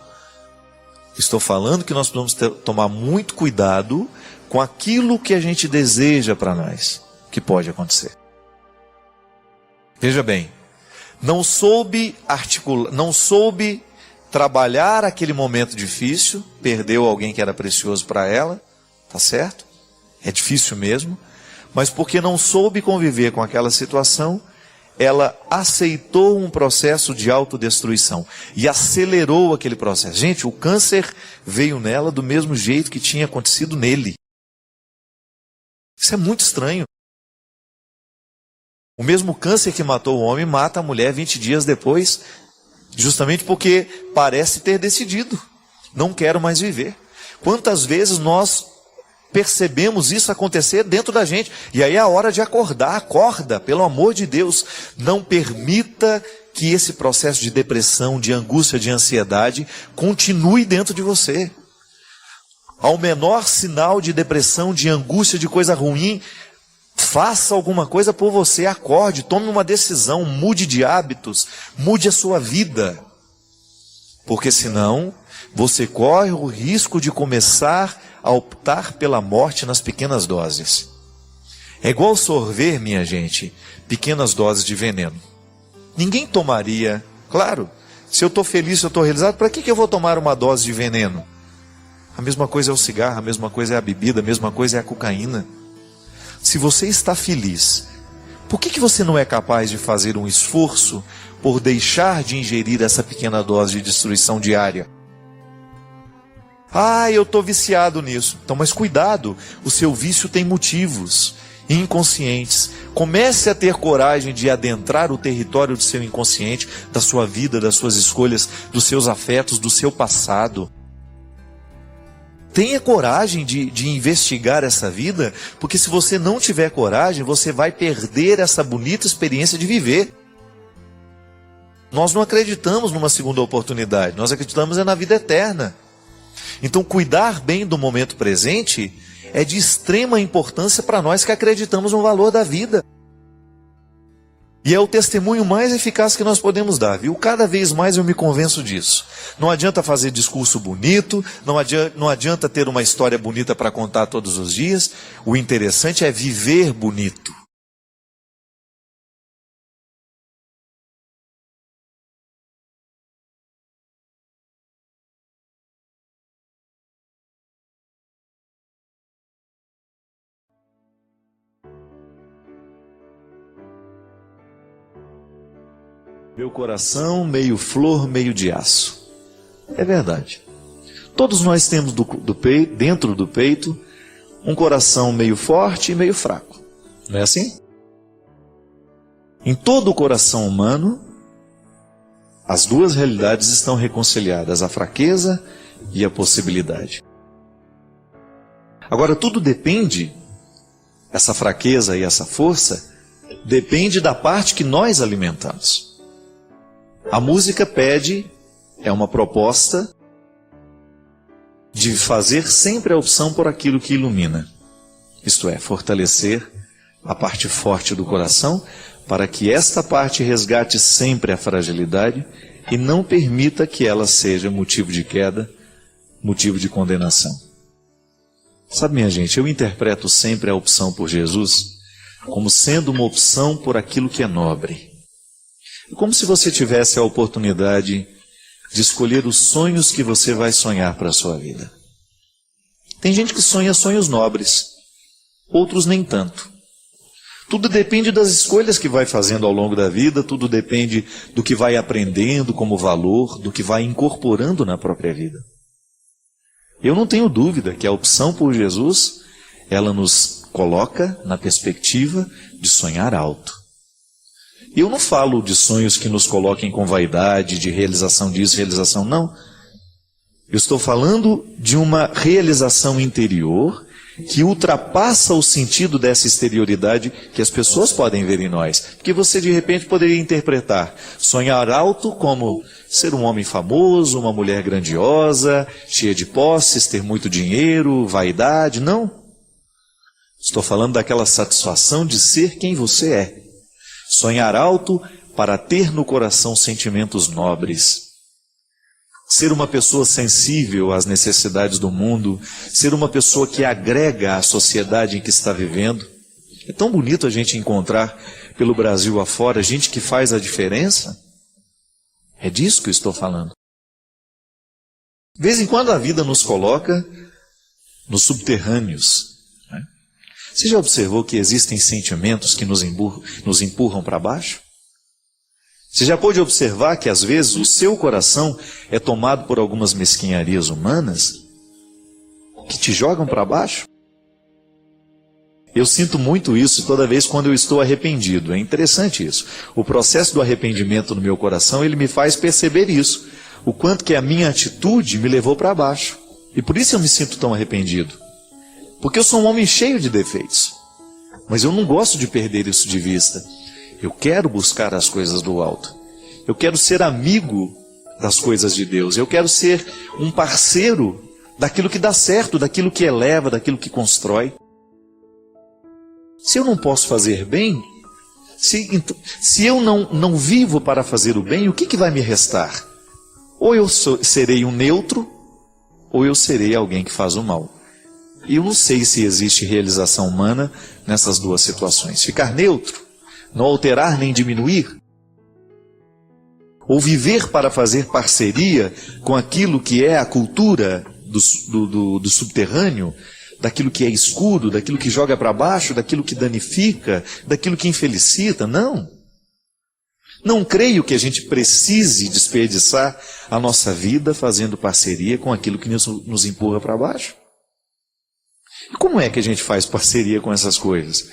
Estou falando que nós precisamos tomar muito cuidado com aquilo que a gente deseja para nós, que pode acontecer. Veja bem, não soube trabalhar aquele momento difícil, perdeu alguém que era precioso para ela, tá certo? É difícil mesmo, mas porque não soube conviver com aquela situação, ela aceitou um processo de autodestruição e acelerou aquele processo. Gente, o câncer veio nela do mesmo jeito que tinha acontecido nele. Isso é muito estranho. O mesmo câncer que matou o homem mata a mulher 20 dias depois, justamente porque parece ter decidido: não quero mais viver. Quantas vezes nós percebemos isso acontecer dentro da gente? E aí é a hora de acordar. Acorda, pelo amor de Deus. Não permita que esse processo de depressão, de angústia, de ansiedade continue dentro de você. Ao menor sinal de depressão, de angústia, de coisa ruim, faça alguma coisa por você. Acorde, tome uma decisão, mude de hábitos, mude a sua vida. Porque senão você corre o risco de começar a optar pela morte nas pequenas doses. É igual sorver, minha gente, pequenas doses de veneno. Ninguém tomaria, claro, se eu estou feliz, se eu estou realizado, para que eu vou tomar uma dose de veneno? A mesma coisa é o cigarro, a mesma coisa é a bebida, a mesma coisa é a cocaína. Se você está feliz, por que você não é capaz de fazer um esforço por deixar de ingerir essa pequena dose de destruição diária? Ah, eu estou viciado nisso. Então, mas cuidado, o seu vício tem motivos inconscientes. Comece a ter coragem de adentrar o território do seu inconsciente, da sua vida, das suas escolhas, dos seus afetos, do seu passado. Tenha coragem de investigar essa vida, porque se você não tiver coragem, você vai perder essa bonita experiência de viver. Nós não acreditamos numa segunda oportunidade, nós acreditamos na vida eterna. Então, cuidar bem do momento presente é de extrema importância para nós que acreditamos no valor da vida. E é o testemunho mais eficaz que nós podemos dar, viu? Cada vez mais eu me convenço disso. Não adianta fazer discurso bonito, não adianta ter uma história bonita para contar todos os dias. O interessante é viver bonito. Meu coração, meio flor, meio de aço. É verdade. Todos nós temos dentro do peito um coração meio forte e meio fraco. Não é assim? Em todo o coração humano, as duas realidades estão reconciliadas, a fraqueza e a possibilidade. Agora, tudo depende, essa fraqueza e essa força, depende da parte que nós alimentamos. A música pede, é uma proposta de fazer sempre a opção por aquilo que ilumina. Isto é, fortalecer a parte forte do coração para que esta parte resgate sempre a fragilidade e não permita que ela seja motivo de queda, motivo de condenação. Sabe, minha gente, eu interpreto sempre a opção por Jesus como sendo uma opção por aquilo que é nobre. Como se você tivesse a oportunidade de escolher os sonhos que você vai sonhar para a sua vida. Tem gente que sonha sonhos nobres, outros nem tanto. Tudo depende das escolhas que vai fazendo ao longo da vida, tudo depende do que vai aprendendo como valor, do que vai incorporando na própria vida. Eu não tenho dúvida que a opção por Jesus, ela nos coloca na perspectiva de sonhar alto. E eu não falo de sonhos que nos coloquem com vaidade, de realização disso, realização não. Eu estou falando de uma realização interior que ultrapassa o sentido dessa exterioridade que as pessoas podem ver em nós. Porque você de repente poderia interpretar sonhar alto como ser um homem famoso, uma mulher grandiosa, cheia de posses, ter muito dinheiro, vaidade. Não. Estou falando daquela satisfação de ser quem você é. Sonhar alto para ter no coração sentimentos nobres. Ser uma pessoa sensível às necessidades do mundo, ser uma pessoa que agrega à sociedade em que está vivendo. É tão bonito a gente encontrar pelo Brasil afora gente que faz a diferença. É disso que eu estou falando. De vez em quando a vida nos coloca nos subterrâneos. Né? Você já observou que existem sentimentos que nos empurram para baixo? Você já pôde observar que às vezes o seu coração é tomado por algumas mesquinharias humanas que te jogam para baixo? Eu sinto muito isso toda vez quando eu estou arrependido. É interessante isso. O processo do arrependimento no meu coração, ele me faz perceber isso. O quanto que a minha atitude me levou para baixo. E por isso eu me sinto tão arrependido. Porque eu sou um homem cheio de defeitos. Mas eu não gosto de perder isso de vista. Eu quero buscar as coisas do alto. Eu quero ser amigo das coisas de Deus. Eu quero ser um parceiro daquilo que dá certo, daquilo que eleva, daquilo que constrói. Se eu não posso fazer bem, se eu não vivo para fazer o bem, o que vai me restar? Ou eu serei um neutro, ou eu serei alguém que faz o mal. E eu não sei se existe realização humana nessas duas situações. Ficar neutro, não alterar nem diminuir, ou viver para fazer parceria com aquilo que é a cultura do subterrâneo, daquilo que é escuro, daquilo que joga para baixo, daquilo que danifica, daquilo que infelicita. Não. Não creio que a gente precise desperdiçar a nossa vida fazendo parceria com aquilo que nos empurra para baixo. E como é que a gente faz parceria com essas coisas?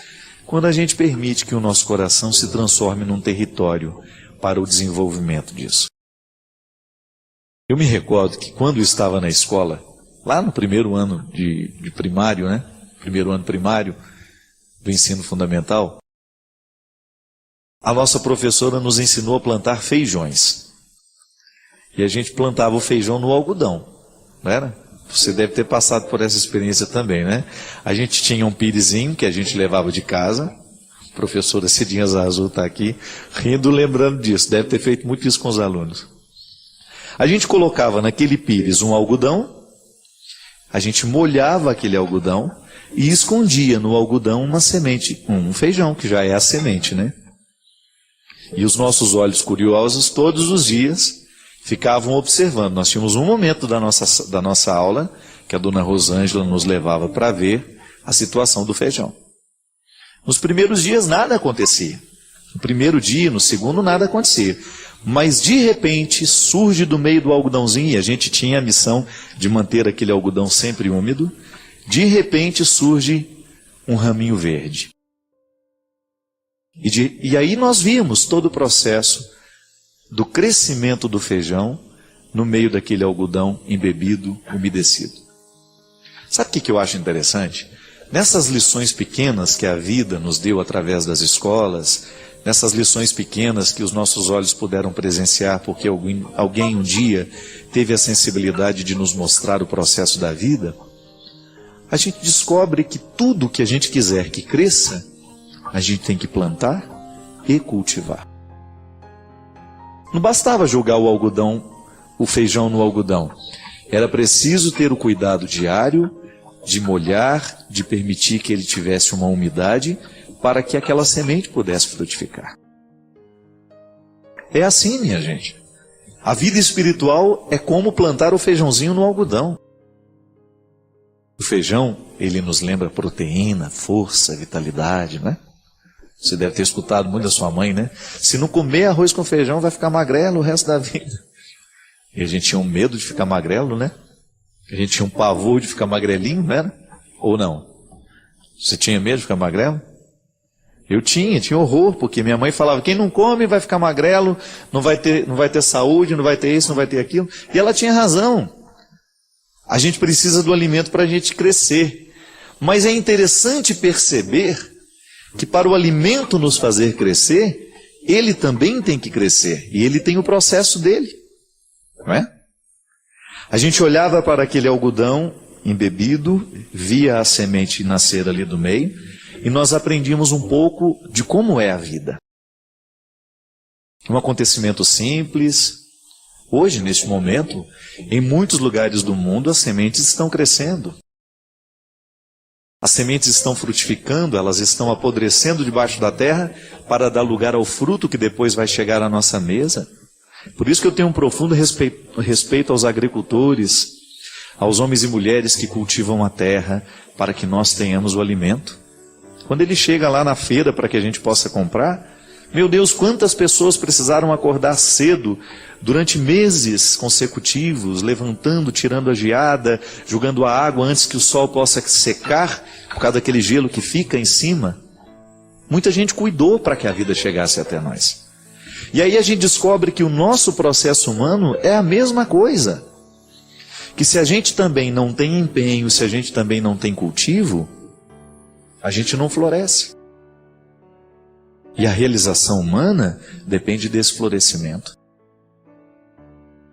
Quando a gente permite que o nosso coração se transforme num território para o desenvolvimento disso. Eu me recordo que quando eu estava na escola, lá no primeiro ano de primário, né? Primeiro ano primário do ensino fundamental, a nossa professora nos ensinou a plantar feijões. E a gente plantava o feijão no algodão, não era? Você deve ter passado por essa experiência também, né? A gente tinha um pirezinho que a gente levava de casa. A professora Cidinha Azul está aqui, rindo, lembrando disso. Deve ter feito muito isso com os alunos. A gente colocava naquele pires um algodão, a gente molhava aquele algodão e escondia no algodão uma semente, um feijão, que já é a semente, né? E os nossos olhos curiosos, todos os dias, ficavam observando. Nós tínhamos um momento da nossa aula, que a dona Rosângela nos levava para ver a situação do feijão. Nos primeiros dias nada acontecia. No primeiro dia, no segundo, nada acontecia. Mas de repente surge do meio do algodãozinho, e a gente tinha a missão de manter aquele algodão sempre úmido, de repente surge um raminho verde. E aí nós vimos todo o processo do crescimento do feijão no meio daquele algodão embebido, umedecido. Sabe o que eu acho interessante? Nessas lições pequenas que a vida nos deu através das escolas, nessas lições pequenas que os nossos olhos puderam presenciar porque alguém um dia teve a sensibilidade de nos mostrar o processo da vida, a gente descobre que tudo que a gente quiser que cresça, a gente tem que plantar e cultivar. Não bastava jogar o feijão no algodão. Era preciso ter o cuidado diário de molhar, de permitir que ele tivesse uma umidade para que aquela semente pudesse frutificar. É assim, minha gente. A vida espiritual é como plantar o feijãozinho no algodão. O feijão, ele nos lembra proteína, força, vitalidade, né? Você deve ter escutado muito da sua mãe, né? Se não comer arroz com feijão, vai ficar magrelo o resto da vida. E a gente tinha um medo de ficar magrelo, né? A gente tinha um pavor de ficar magrelinho, né? Ou não? Você tinha medo de ficar magrelo? Eu tinha horror, porque minha mãe falava, quem não come vai ficar magrelo, não vai ter saúde, não vai ter isso, não vai ter aquilo. E ela tinha razão. A gente precisa do alimento para a gente crescer. Mas é interessante perceber que para o alimento nos fazer crescer, ele também tem que crescer. E ele tem o processo dele. Não é? A gente olhava para aquele algodão embebido, via a semente nascer ali do meio, e nós aprendíamos um pouco de como é a vida. Um acontecimento simples. Hoje, neste momento, em muitos lugares do mundo, as sementes estão crescendo. As sementes estão frutificando, elas estão apodrecendo debaixo da terra para dar lugar ao fruto que depois vai chegar à nossa mesa. Por isso que eu tenho um profundo respeito aos agricultores, aos homens e mulheres que cultivam a terra para que nós tenhamos o alimento. Quando ele chega lá na feira para que a gente possa comprar, meu Deus, quantas pessoas precisaram acordar cedo durante meses consecutivos, levantando, tirando a geada, jogando a água antes que o sol possa secar, por causa daquele gelo que fica em cima. Muita gente cuidou para que a vida chegasse até nós. E aí a gente descobre que o nosso processo humano é a mesma coisa. Que se a gente também não tem empenho, se a gente também não tem cultivo, a gente não floresce. E a realização humana depende desse florescimento.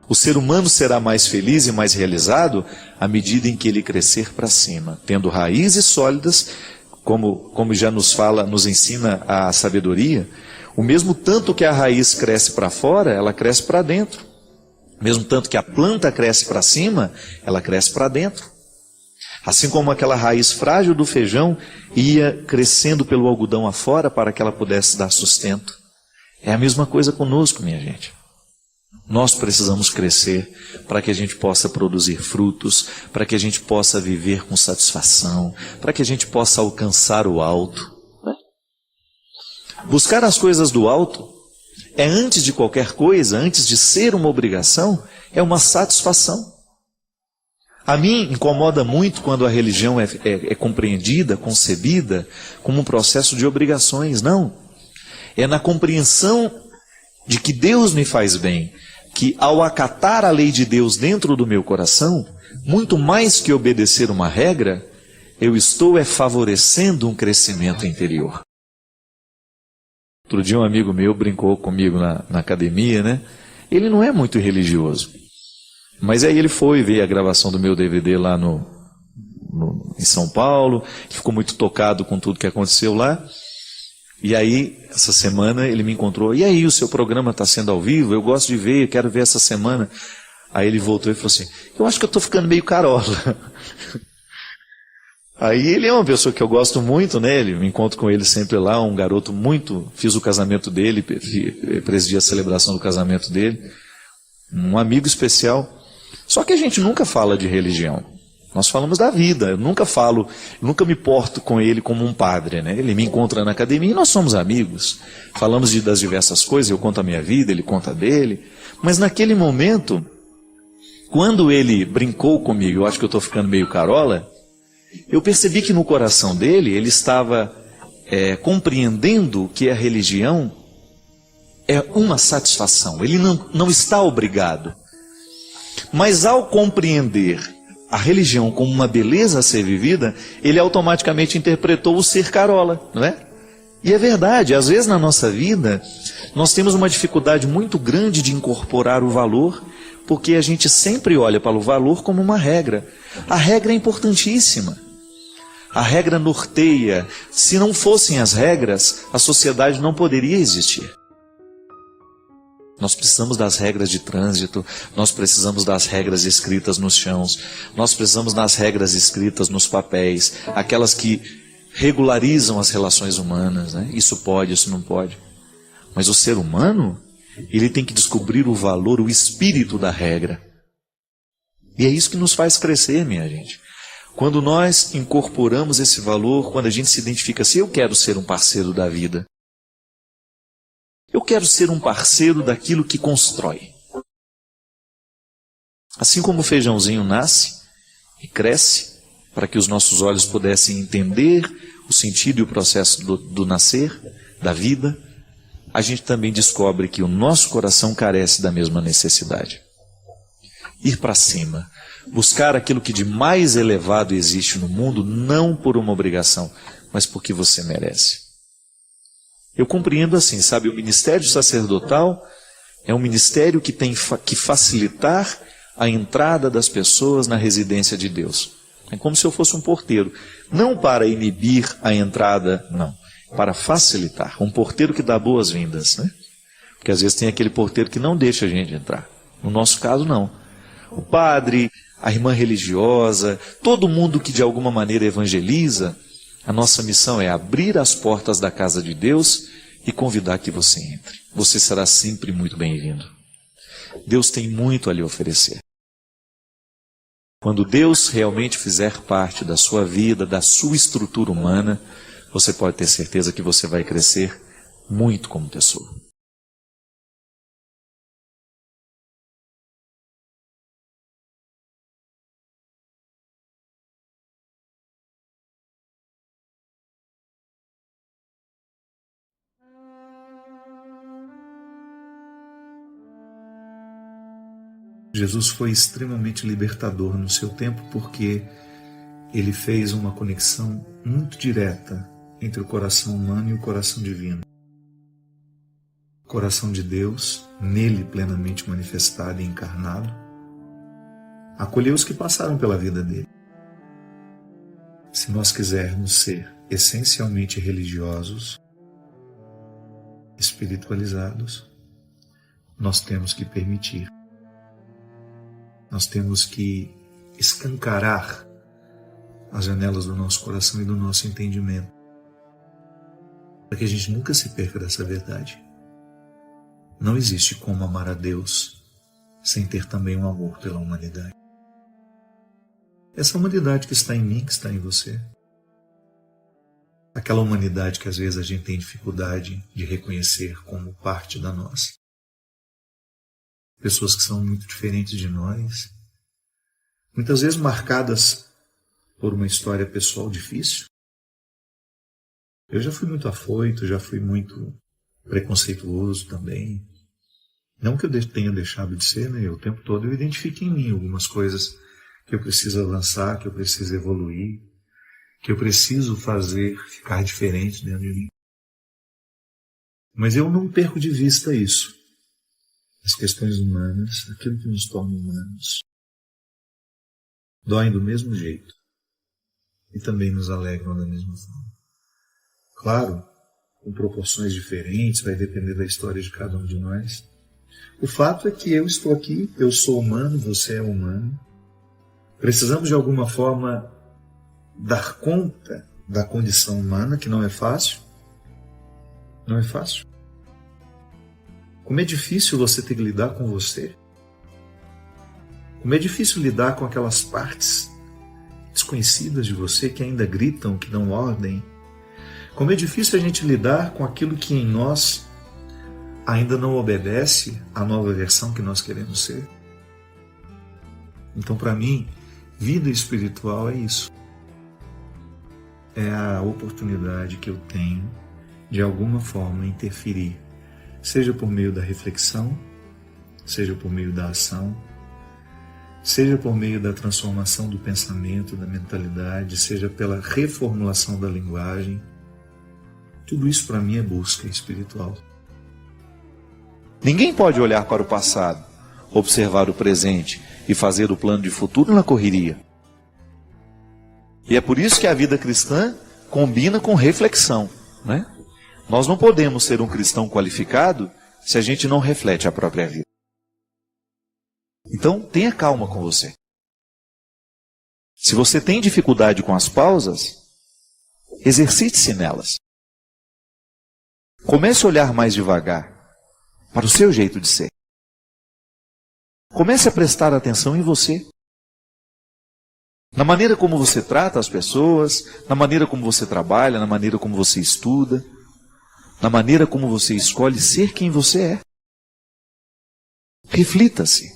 O ser humano será mais feliz e mais realizado à medida em que ele crescer para cima, tendo raízes sólidas, como já nos ensina a sabedoria. O mesmo tanto que a raiz cresce para fora, ela cresce para dentro. O mesmo tanto que a planta cresce para cima, ela cresce para dentro. Assim como aquela raiz frágil do feijão ia crescendo pelo algodão afora para que ela pudesse dar sustento. É a mesma coisa conosco, minha gente. Nós precisamos crescer para que a gente possa produzir frutos, para que a gente possa viver com satisfação, para que a gente possa alcançar o alto. Buscar as coisas do alto é, antes de qualquer coisa, antes de ser uma obrigação, é uma satisfação. A mim incomoda muito quando a religião é compreendida, concebida como um processo de obrigações. Não. É na compreensão de que Deus me faz bem, que ao acatar a lei de Deus dentro do meu coração, muito mais que obedecer uma regra, eu estou favorecendo um crescimento interior. Outro dia um amigo meu brincou comigo na academia, né? Ele não é muito religioso. Mas aí ele foi ver a gravação do meu DVD lá em São Paulo, ficou muito tocado com tudo que aconteceu lá. E aí, essa semana, ele me encontrou. E aí, o seu programa está sendo ao vivo? Eu gosto de ver, eu quero ver essa semana. Aí ele voltou e falou assim, eu acho que eu estou ficando meio carola. Aí ele é uma pessoa que eu gosto muito, né? Ele, me encontro com ele sempre lá, um garoto muito... Fiz o casamento dele, presidi a celebração do casamento dele. Um amigo especial. Só que a gente nunca fala de religião. Nós falamos da vida. Eu nunca me porto com ele como um padre, né? Ele me encontra na academia e nós somos amigos. Falamos das diversas coisas, eu conto a minha vida, ele conta a dele. Mas naquele momento, quando ele brincou comigo, eu acho que eu estou ficando meio carola, eu percebi que no coração dele, ele estava compreendendo que a religião é uma satisfação. Ele não está obrigado. Mas ao compreender a religião como uma beleza a ser vivida, ele automaticamente interpretou o ser carola, não é? E é verdade, às vezes na nossa vida, nós temos uma dificuldade muito grande de incorporar o valor, porque a gente sempre olha para o valor como uma regra. A regra é importantíssima. A regra norteia. Se não fossem as regras, a sociedade não poderia existir. Nós precisamos das regras de trânsito, nós precisamos das regras escritas nos chãos, nós precisamos das regras escritas nos papéis, aquelas que regularizam as relações humanas, né? Isso pode, isso não pode. Mas o ser humano, ele tem que descobrir o valor, o espírito da regra. E é isso que nos faz crescer, minha gente. Quando nós incorporamos esse valor, quando a gente se identifica assim, eu quero ser um parceiro da vida. Eu quero ser um parceiro daquilo que constrói. Assim como o feijãozinho nasce e cresce, para que os nossos olhos pudessem entender o sentido e o processo do nascer, da vida, a gente também descobre que o nosso coração carece da mesma necessidade. Ir para cima, Buscar aquilo que de mais elevado existe no mundo, não por uma obrigação, mas porque você merece. Eu compreendo assim, sabe, o ministério sacerdotal é um ministério que tem que facilitar a entrada das pessoas na residência de Deus. É como se eu fosse um porteiro, não para inibir a entrada, não, para facilitar. Um porteiro que dá boas-vindas, né? Porque às vezes tem aquele porteiro que não deixa a gente entrar. No nosso caso, não. O padre, a irmã religiosa, todo mundo que de alguma maneira evangeliza, a nossa missão é abrir as portas da casa de Deus e convidar que você entre. Você será sempre muito bem-vindo. Deus tem muito a lhe oferecer. Quando Deus realmente fizer parte da sua vida, da sua estrutura humana, você pode ter certeza que você vai crescer muito como pessoa. Jesus foi extremamente libertador no seu tempo porque ele fez uma conexão muito direta entre o coração humano e o coração divino. O coração de Deus, nele plenamente manifestado e encarnado, acolheu os que passaram pela vida dele. Se nós quisermos ser essencialmente religiosos, espiritualizados, nós temos que permitir. Nós temos que escancarar as janelas do nosso coração e do nosso entendimento, para que a gente nunca se perca dessa verdade. Não existe como amar a Deus sem ter também um amor pela humanidade. Essa humanidade que está em mim, que está em você. Aquela humanidade que às vezes a gente tem dificuldade de reconhecer como parte da nossa. Pessoas que são muito diferentes de nós, muitas vezes marcadas por uma história pessoal difícil. Eu já fui muito afoito, já fui muito preconceituoso também. Não que eu tenha deixado de ser, né? O tempo todo eu identifico em mim algumas coisas que eu preciso avançar, que eu preciso evoluir, que eu preciso fazer ficar diferente dentro de mim. Mas eu não perco de vista isso. As questões humanas, aquilo que nos torna humanos, doem do mesmo jeito e também nos alegram da mesma forma. Claro, com proporções diferentes, vai depender da história de cada um de nós. O fato é que eu estou aqui, eu sou humano, você é humano. Precisamos de alguma forma dar conta da condição humana, que não é fácil. Não é fácil. Como é difícil você ter que lidar com você. Como é difícil lidar com aquelas partes desconhecidas de você que ainda gritam, que dão ordem. Como é difícil a gente lidar com aquilo que em nós ainda não obedece à nova versão que nós queremos ser. Então, para mim, vida espiritual é isso. É a oportunidade que eu tenho de alguma forma interferir, seja por meio da reflexão, seja por meio da ação, seja por meio da transformação do pensamento, da mentalidade, seja pela reformulação da linguagem. Tudo isso para mim é busca espiritual. Ninguém pode olhar para o passado, observar o presente e fazer o plano de futuro na correria. E é por isso que a vida cristã combina com reflexão, né? Nós não podemos ser um cristão qualificado se a gente não reflete a própria vida. Então, tenha calma com você. Se você tem dificuldade com as pausas, exercite-se nelas. Comece a olhar mais devagar para o seu jeito de ser. Comece a prestar atenção em você. Na maneira como você trata as pessoas, na maneira como você trabalha, na maneira como você estuda, na maneira como você escolhe ser quem você é. Reflita-se.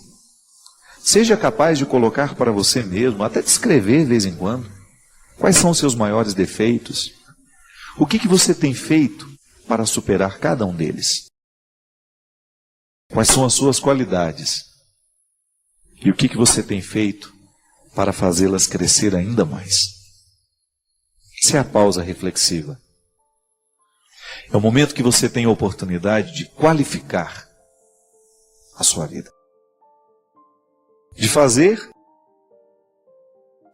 Seja capaz de colocar para você mesmo, até descrever de vez em quando, quais são os seus maiores defeitos. O que você tem feito para superar cada um deles? Quais são as suas qualidades? E o que você tem feito para fazê-las crescer ainda mais. Essa é a pausa reflexiva. É o momento que você tem a oportunidade de qualificar a sua vida. De fazer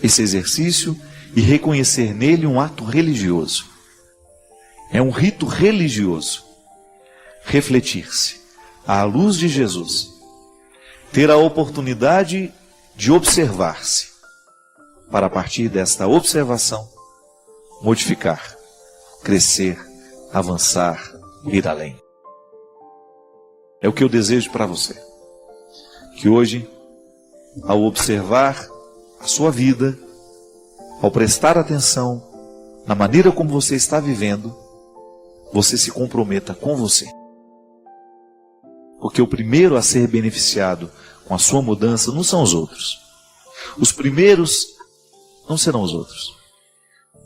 esse exercício e reconhecer nele um ato religioso. É um rito religioso. Refletir-se à luz de Jesus. Ter a oportunidade de observar-se. Para a partir desta observação, modificar, crescer, avançar, ir além. É o que eu desejo para você. Que hoje, ao observar a sua vida, ao prestar atenção na maneira como você está vivendo, você se comprometa com você. Porque o primeiro a ser beneficiado com a sua mudança não são os outros. Os primeiros não serão os outros.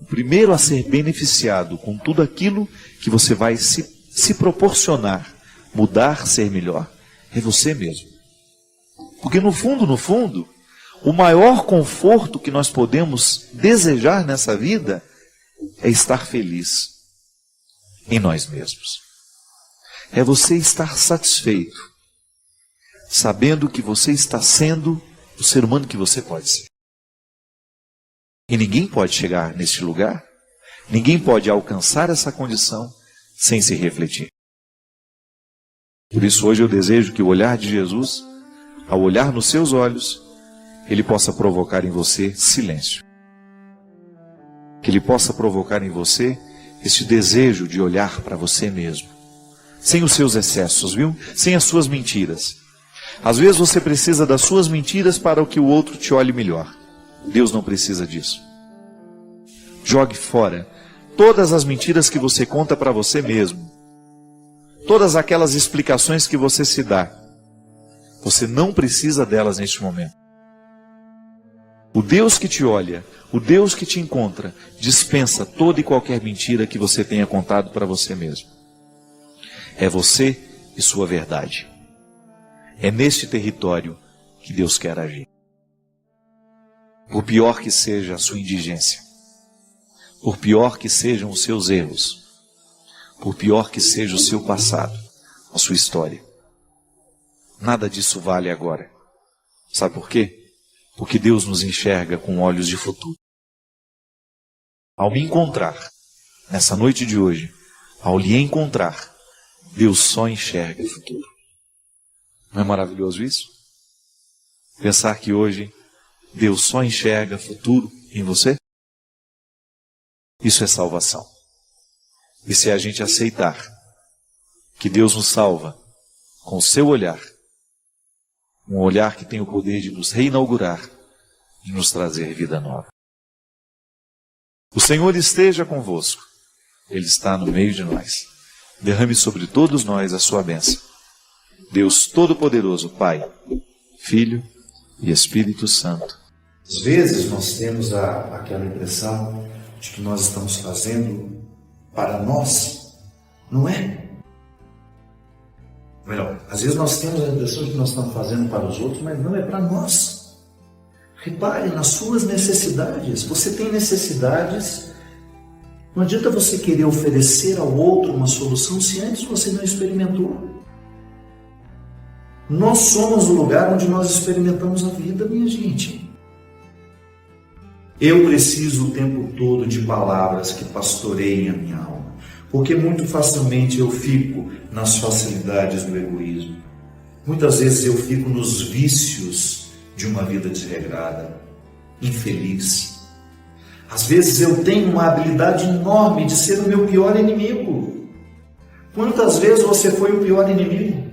O primeiro a ser beneficiado com tudo aquilo que você vai se proporcionar, mudar, ser melhor, é você mesmo. Porque no fundo, o maior conforto que nós podemos desejar nessa vida é estar feliz em nós mesmos. É você estar satisfeito, sabendo que você está sendo o ser humano que você pode ser. E ninguém pode chegar neste lugar, ninguém pode alcançar essa condição sem se refletir. Por isso hoje eu desejo que o olhar de Jesus, ao olhar nos seus olhos, ele possa provocar em você silêncio. Que ele possa provocar em você este desejo de olhar para você mesmo. Sem os seus excessos, viu? Sem as suas mentiras. Às vezes você precisa das suas mentiras para que o outro te olhe melhor. Deus não precisa disso. Jogue fora todas as mentiras que você conta para você mesmo. Todas aquelas explicações que você se dá. Você não precisa delas neste momento. O Deus que te olha, o Deus que te encontra, dispensa toda e qualquer mentira que você tenha contado para você mesmo. É você e sua verdade. É neste território que Deus quer agir. Por pior que seja a sua indigência, por pior que sejam os seus erros, por pior que seja o seu passado, a sua história, nada disso vale agora. Sabe por quê? Porque Deus nos enxerga com olhos de futuro. Ao me encontrar, nessa noite de hoje, ao lhe encontrar, Deus só enxerga o futuro. Não é maravilhoso isso? Pensar que hoje Deus só enxerga futuro em você? Isso é salvação. E se a gente aceitar que Deus nos salva com o seu olhar, um olhar que tem o poder de nos reinaugurar, de nos trazer vida nova. O Senhor esteja convosco. Ele está no meio de nós. Derrame sobre todos nós a sua bênção. Deus Todo-Poderoso, Pai, Filho e Espírito Santo. Às vezes nós temos aquela impressão de que nós estamos fazendo para nós. Não é? Melhor, às vezes nós temos a impressão de que nós estamos fazendo para os outros, mas não é para nós. Repare nas suas necessidades. Você tem necessidades. Não adianta você querer oferecer ao outro uma solução se antes você não experimentou. Nós somos o lugar onde nós experimentamos a vida, minha gente. Eu preciso o tempo todo de palavras que pastoreiem a minha alma, porque muito facilmente eu fico nas facilidades do egoísmo. Muitas vezes eu fico nos vícios de uma vida desregrada, infeliz. Às vezes eu tenho uma habilidade enorme de ser o meu pior inimigo. Quantas vezes você foi o pior inimigo?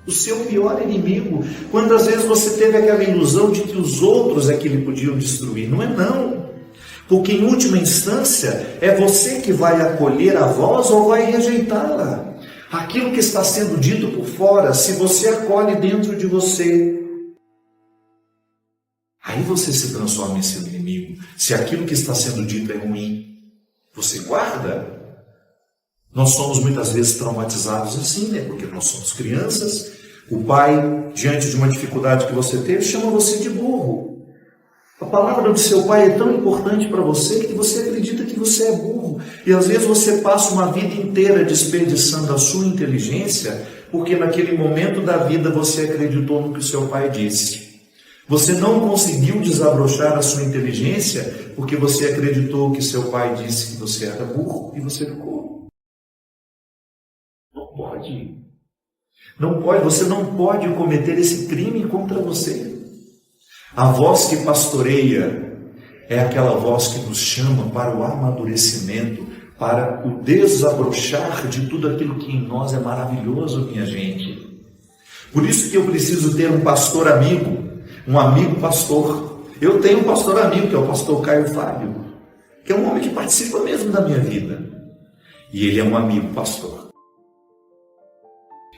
O seu pior inimigo. Quantas vezes você teve aquela ilusão de que os outros é que lhe podiam destruir? Não é não. Porque em última instância é você que vai acolher a voz ou vai rejeitá-la. Aquilo que está sendo dito por fora, se você acolhe dentro de você, aí você se transforma em seu inimigo. Se aquilo que está sendo dito é ruim, você guarda. Nós somos muitas vezes traumatizados assim, né? Porque nós somos crianças. O pai, diante de uma dificuldade que você teve, chama você de burro. A palavra do seu pai é tão importante para você que você acredita que você é burro. E às vezes você passa uma vida inteira desperdiçando a sua inteligência, porque naquele momento da vida você acreditou no que o seu pai disse. Você não conseguiu desabrochar a sua inteligência porque você acreditou que seu pai disse que você era burro e você ficou. Não pode. Não pode, você não pode cometer esse crime contra você. A voz que pastoreia é aquela voz que nos chama para o amadurecimento, para o desabrochar de tudo aquilo que em nós é maravilhoso, minha gente. Por isso que eu preciso ter um pastor amigo, um amigo pastor. Eu tenho um pastor amigo, que é o pastor Caio Fábio, que é um homem que participa mesmo da minha vida. E ele é um amigo pastor.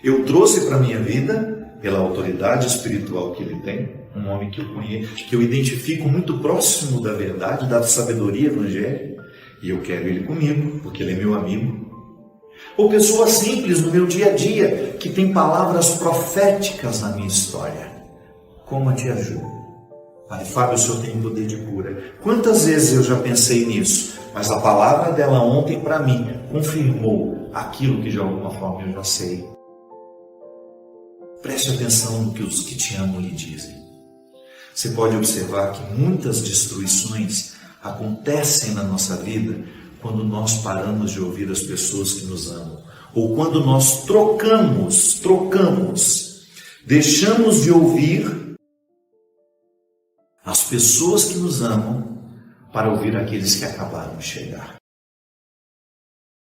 Eu trouxe para a minha vida, pela autoridade espiritual que ele tem, um homem que eu conheço, que eu identifico muito próximo da verdade, da sabedoria evangélica, e eu quero ele comigo, porque ele é meu amigo. Ou pessoas simples no meu dia a dia, que tem palavras proféticas na minha história, como a tia Ju. Pai Fábio, o senhor tem poder de cura. Quantas vezes eu já pensei nisso, mas a palavra dela ontem para mim confirmou aquilo que de alguma forma eu já sei. Preste atenção no que os que te amam lhe dizem. Você pode observar que muitas destruições acontecem na nossa vida quando nós paramos de ouvir as pessoas que nos amam. Ou quando nós trocamos, deixamos de ouvir as pessoas que nos amam para ouvir aqueles que acabaram de chegar.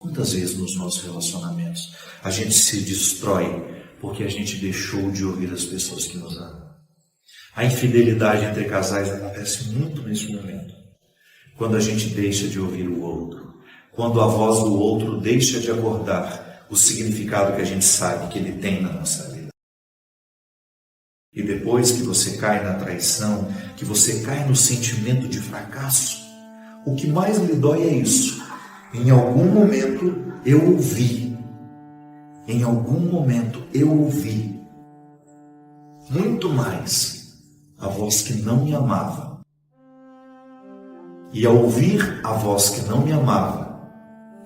Muitas vezes nos nossos relacionamentos a gente se destrói porque a gente deixou de ouvir as pessoas que nos amam. A infidelidade entre casais acontece muito nesse momento. Quando a gente deixa de ouvir o outro. Quando a voz do outro deixa de acordar o significado que a gente sabe que ele tem na nossa vida. E depois que você cai na traição, que você cai no sentimento de fracasso, o que mais lhe dói é isso. Em algum momento eu ouvi. Em algum momento eu ouvi muito mais a voz que não me amava. E ao ouvir a voz que não me amava,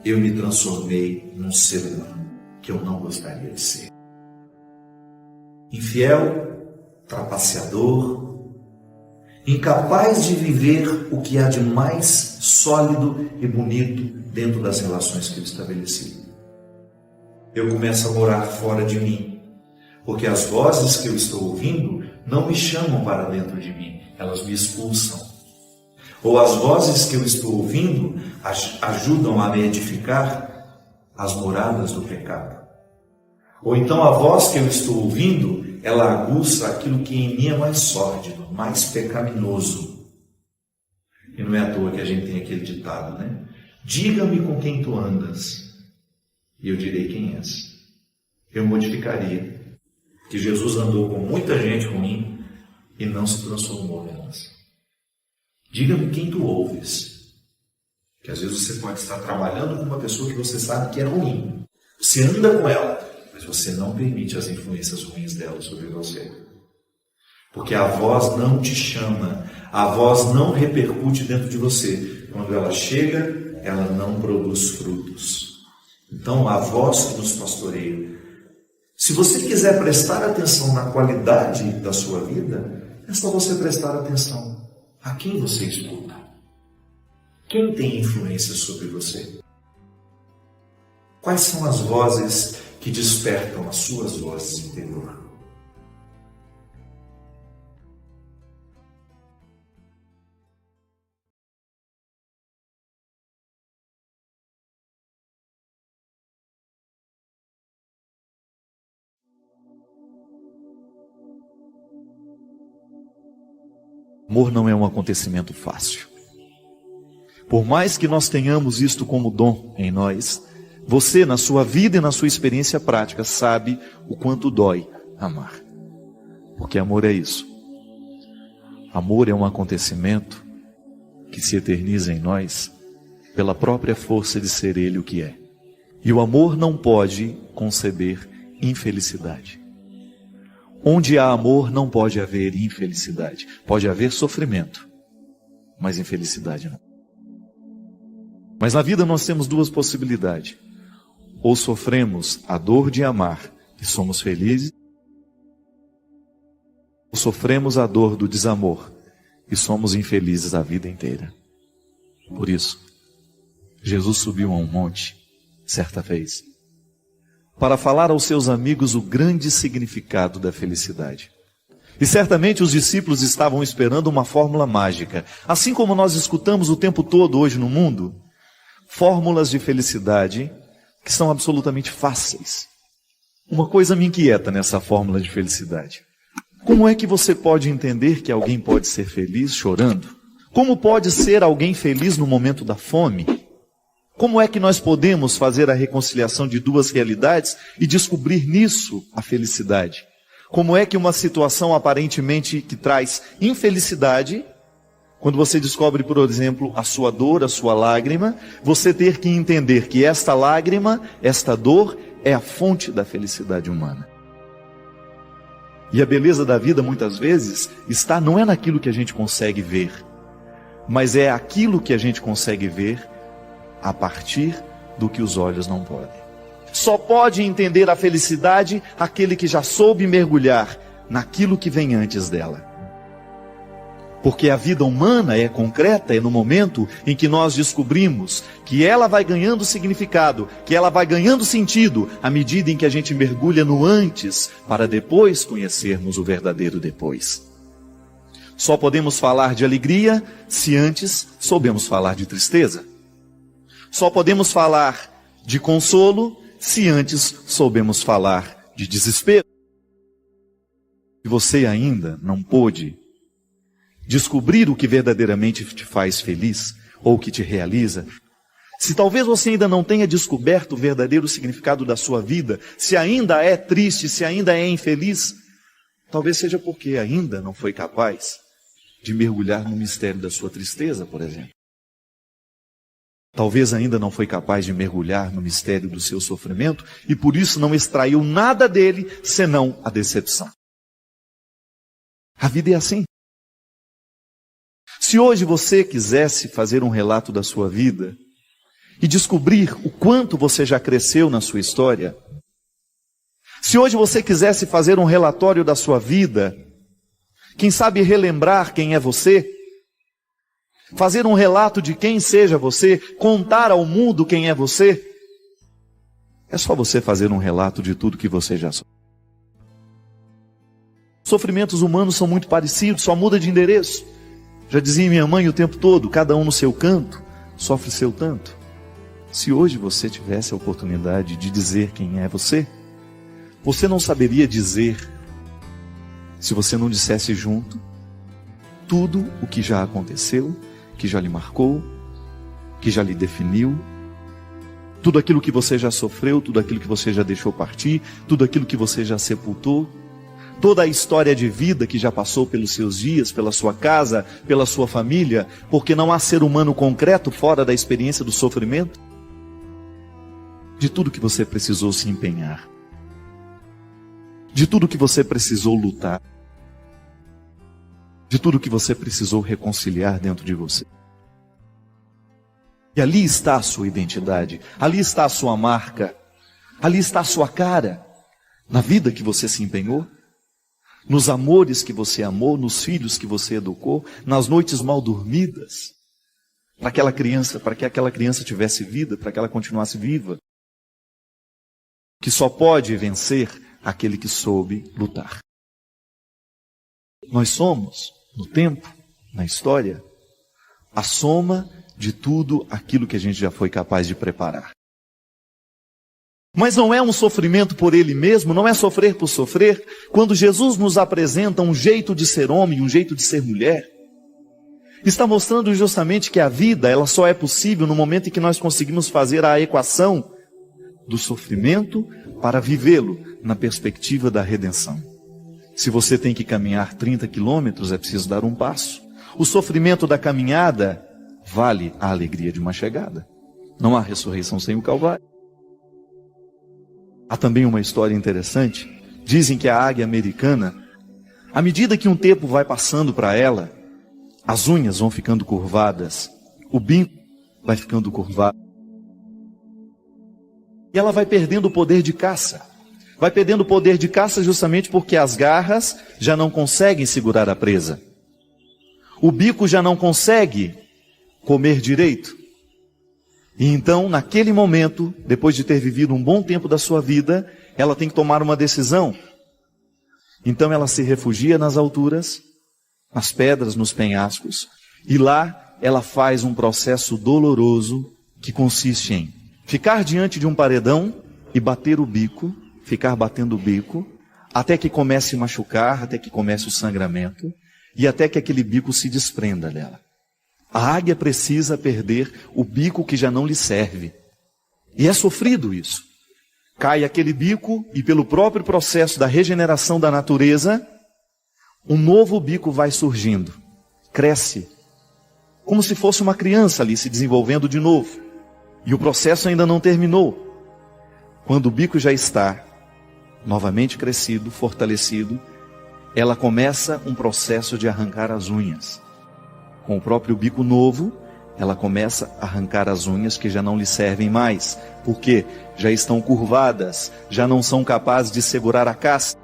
eu me transformei num ser humano que eu não gostaria de ser. Infiel, trapaceador, incapaz de viver o que há de mais sólido e bonito dentro das relações que eu estabeleci. Eu começo a morar fora de mim, porque as vozes que eu estou ouvindo não me chamam para dentro de mim, elas me expulsam. Ou as vozes que eu estou ouvindo ajudam a me edificar as moradas do pecado. Ou então a voz que eu estou ouvindo, ela aguça aquilo que em mim é mais sórdido, mais pecaminoso. E não é à toa que a gente tem aquele ditado, né? Diga-me com quem tu andas, e eu direi quem és. Eu modificaria que Jesus andou com muita gente ruim e não se transformou nelas. Diga-me quem tu ouves. Que às vezes você pode estar trabalhando com uma pessoa que você sabe que é ruim. Você anda com ela, mas você não permite as influências ruins dela sobre você. Porque a voz não te chama, a voz não repercute dentro de você. Quando ela chega, ela não produz frutos. Então, a voz que nos pastoreia. Se você quiser prestar atenção na qualidade da sua vida, é só você prestar atenção a quem você escuta. Quem tem influência sobre você? Quais são as vozes que despertam as suas vozes interior? Amor não é um acontecimento fácil. Por mais que nós tenhamos isto como dom em nós, você, na sua vida e na sua experiência prática, sabe o quanto dói amar. Porque amor é isso. Amor é um acontecimento que se eterniza em nós pela própria força de ser Ele o que é. E o amor não pode conceber infelicidade. Onde há amor não pode haver infelicidade. Pode haver sofrimento, mas infelicidade não. Mas na vida nós temos duas possibilidades. Ou sofremos a dor de amar e somos felizes, ou sofremos a dor do desamor e somos infelizes a vida inteira. Por isso, Jesus subiu a um monte, certa vez, para falar aos seus amigos o grande significado da felicidade. E certamente os discípulos estavam esperando uma fórmula mágica. Assim como nós escutamos o tempo todo hoje no mundo, fórmulas de felicidade que são absolutamente fáceis. Uma coisa me inquieta nessa fórmula de felicidade. Como é que você pode entender que alguém pode ser feliz chorando? Como pode ser alguém feliz no momento da fome? Como é que nós podemos fazer a reconciliação de duas realidades e descobrir nisso a felicidade? Como é que uma situação aparentemente que traz infelicidade, quando você descobre, por exemplo, a sua dor, a sua lágrima, você ter que entender que esta lágrima, esta dor, é a fonte da felicidade humana. E a beleza da vida, muitas vezes, não é naquilo que a gente consegue ver, mas é aquilo que a gente consegue ver a partir do que os olhos não podem. Só pode entender a felicidade aquele que já soube mergulhar naquilo que vem antes dela. Porque a vida humana é concreta, é no momento em que nós descobrimos que ela vai ganhando significado, que ela vai ganhando sentido, à medida em que a gente mergulha no antes, para depois conhecermos o verdadeiro depois. Só podemos falar de alegria se antes soubemos falar de tristeza. Só podemos falar de consolo se antes soubemos falar de desespero. Se você ainda não pôde descobrir o que verdadeiramente te faz feliz, ou que te realiza, se talvez você ainda não tenha descoberto o verdadeiro significado da sua vida, se ainda é triste, se ainda é infeliz, talvez seja porque ainda não foi capaz de mergulhar no mistério da sua tristeza, por exemplo. Talvez ainda não foi capaz de mergulhar no mistério do seu sofrimento e por isso não extraiu nada dele, senão a decepção. A vida é assim. Se hoje você quisesse fazer um relato da sua vida e descobrir o quanto você já cresceu na sua história, se hoje você quisesse fazer um relatório da sua vida, quem sabe relembrar quem é você, fazer um relato de quem seja você, contar ao mundo quem é você, é só você fazer um relato de tudo que você já sofreu. Sofrimentos humanos são muito parecidos, só muda de endereço. Já dizia minha mãe o tempo todo, cada um no seu canto, sofre seu tanto. Se hoje você tivesse a oportunidade de dizer quem é você, você não saberia dizer, se você não dissesse junto, tudo o que já aconteceu, que já lhe marcou, que já lhe definiu, tudo aquilo que você já sofreu, tudo aquilo que você já deixou partir, tudo aquilo que você já sepultou, toda a história de vida que já passou pelos seus dias, pela sua casa, pela sua família, porque não há ser humano concreto fora da experiência do sofrimento, de tudo que você precisou se empenhar, de tudo que você precisou lutar, de tudo que você precisou reconciliar dentro de você. E ali está a sua identidade, ali está a sua marca, ali está a sua cara, na vida que você se empenhou, nos amores que você amou, nos filhos que você educou, nas noites mal dormidas, para que aquela criança tivesse vida, para que ela continuasse viva. Que só pode vencer aquele que soube lutar. Nós somos, no tempo, na história, a soma de tudo aquilo que a gente já foi capaz de preparar. Mas não é um sofrimento por ele mesmo, não é sofrer por sofrer. Quando Jesus nos apresenta um jeito de ser homem, um jeito de ser mulher, está mostrando justamente que a vida, ela só é possível no momento em que nós conseguimos fazer a equação do sofrimento para vivê-lo na perspectiva da redenção. Se você tem que caminhar 30 quilômetros, é preciso dar um passo. O sofrimento da caminhada vale a alegria de uma chegada. Não há ressurreição sem o Calvário. Há também uma história interessante. Dizem que a águia americana, à medida que um tempo vai passando para ela, as unhas vão ficando curvadas, o bico vai ficando curvado. E ela vai perdendo o poder de caça. Vai perdendo o poder de caça justamente porque as garras já não conseguem segurar a presa. O bico já não consegue comer direito. E então, naquele momento, depois de ter vivido um bom tempo da sua vida, ela tem que tomar uma decisão. Então ela se refugia nas alturas, nas pedras, nos penhascos, e lá ela faz um processo doloroso que consiste em ficar diante de um paredão e bater o bico, ficar batendo o bico, até que comece a machucar, até que comece o sangramento, e até que aquele bico se desprenda dela. A águia precisa perder o bico que já não lhe serve. E é sofrido isso. Cai aquele bico e pelo próprio processo da regeneração da natureza, um novo bico vai surgindo, cresce, como se fosse uma criança ali se desenvolvendo de novo. E o processo ainda não terminou. Quando o bico já está novamente crescido, fortalecido, ela começa um processo de arrancar as unhas. Com o próprio bico novo, ela começa a arrancar as unhas que já não lhe servem mais, porque já estão curvadas, já não são capazes de segurar a caça.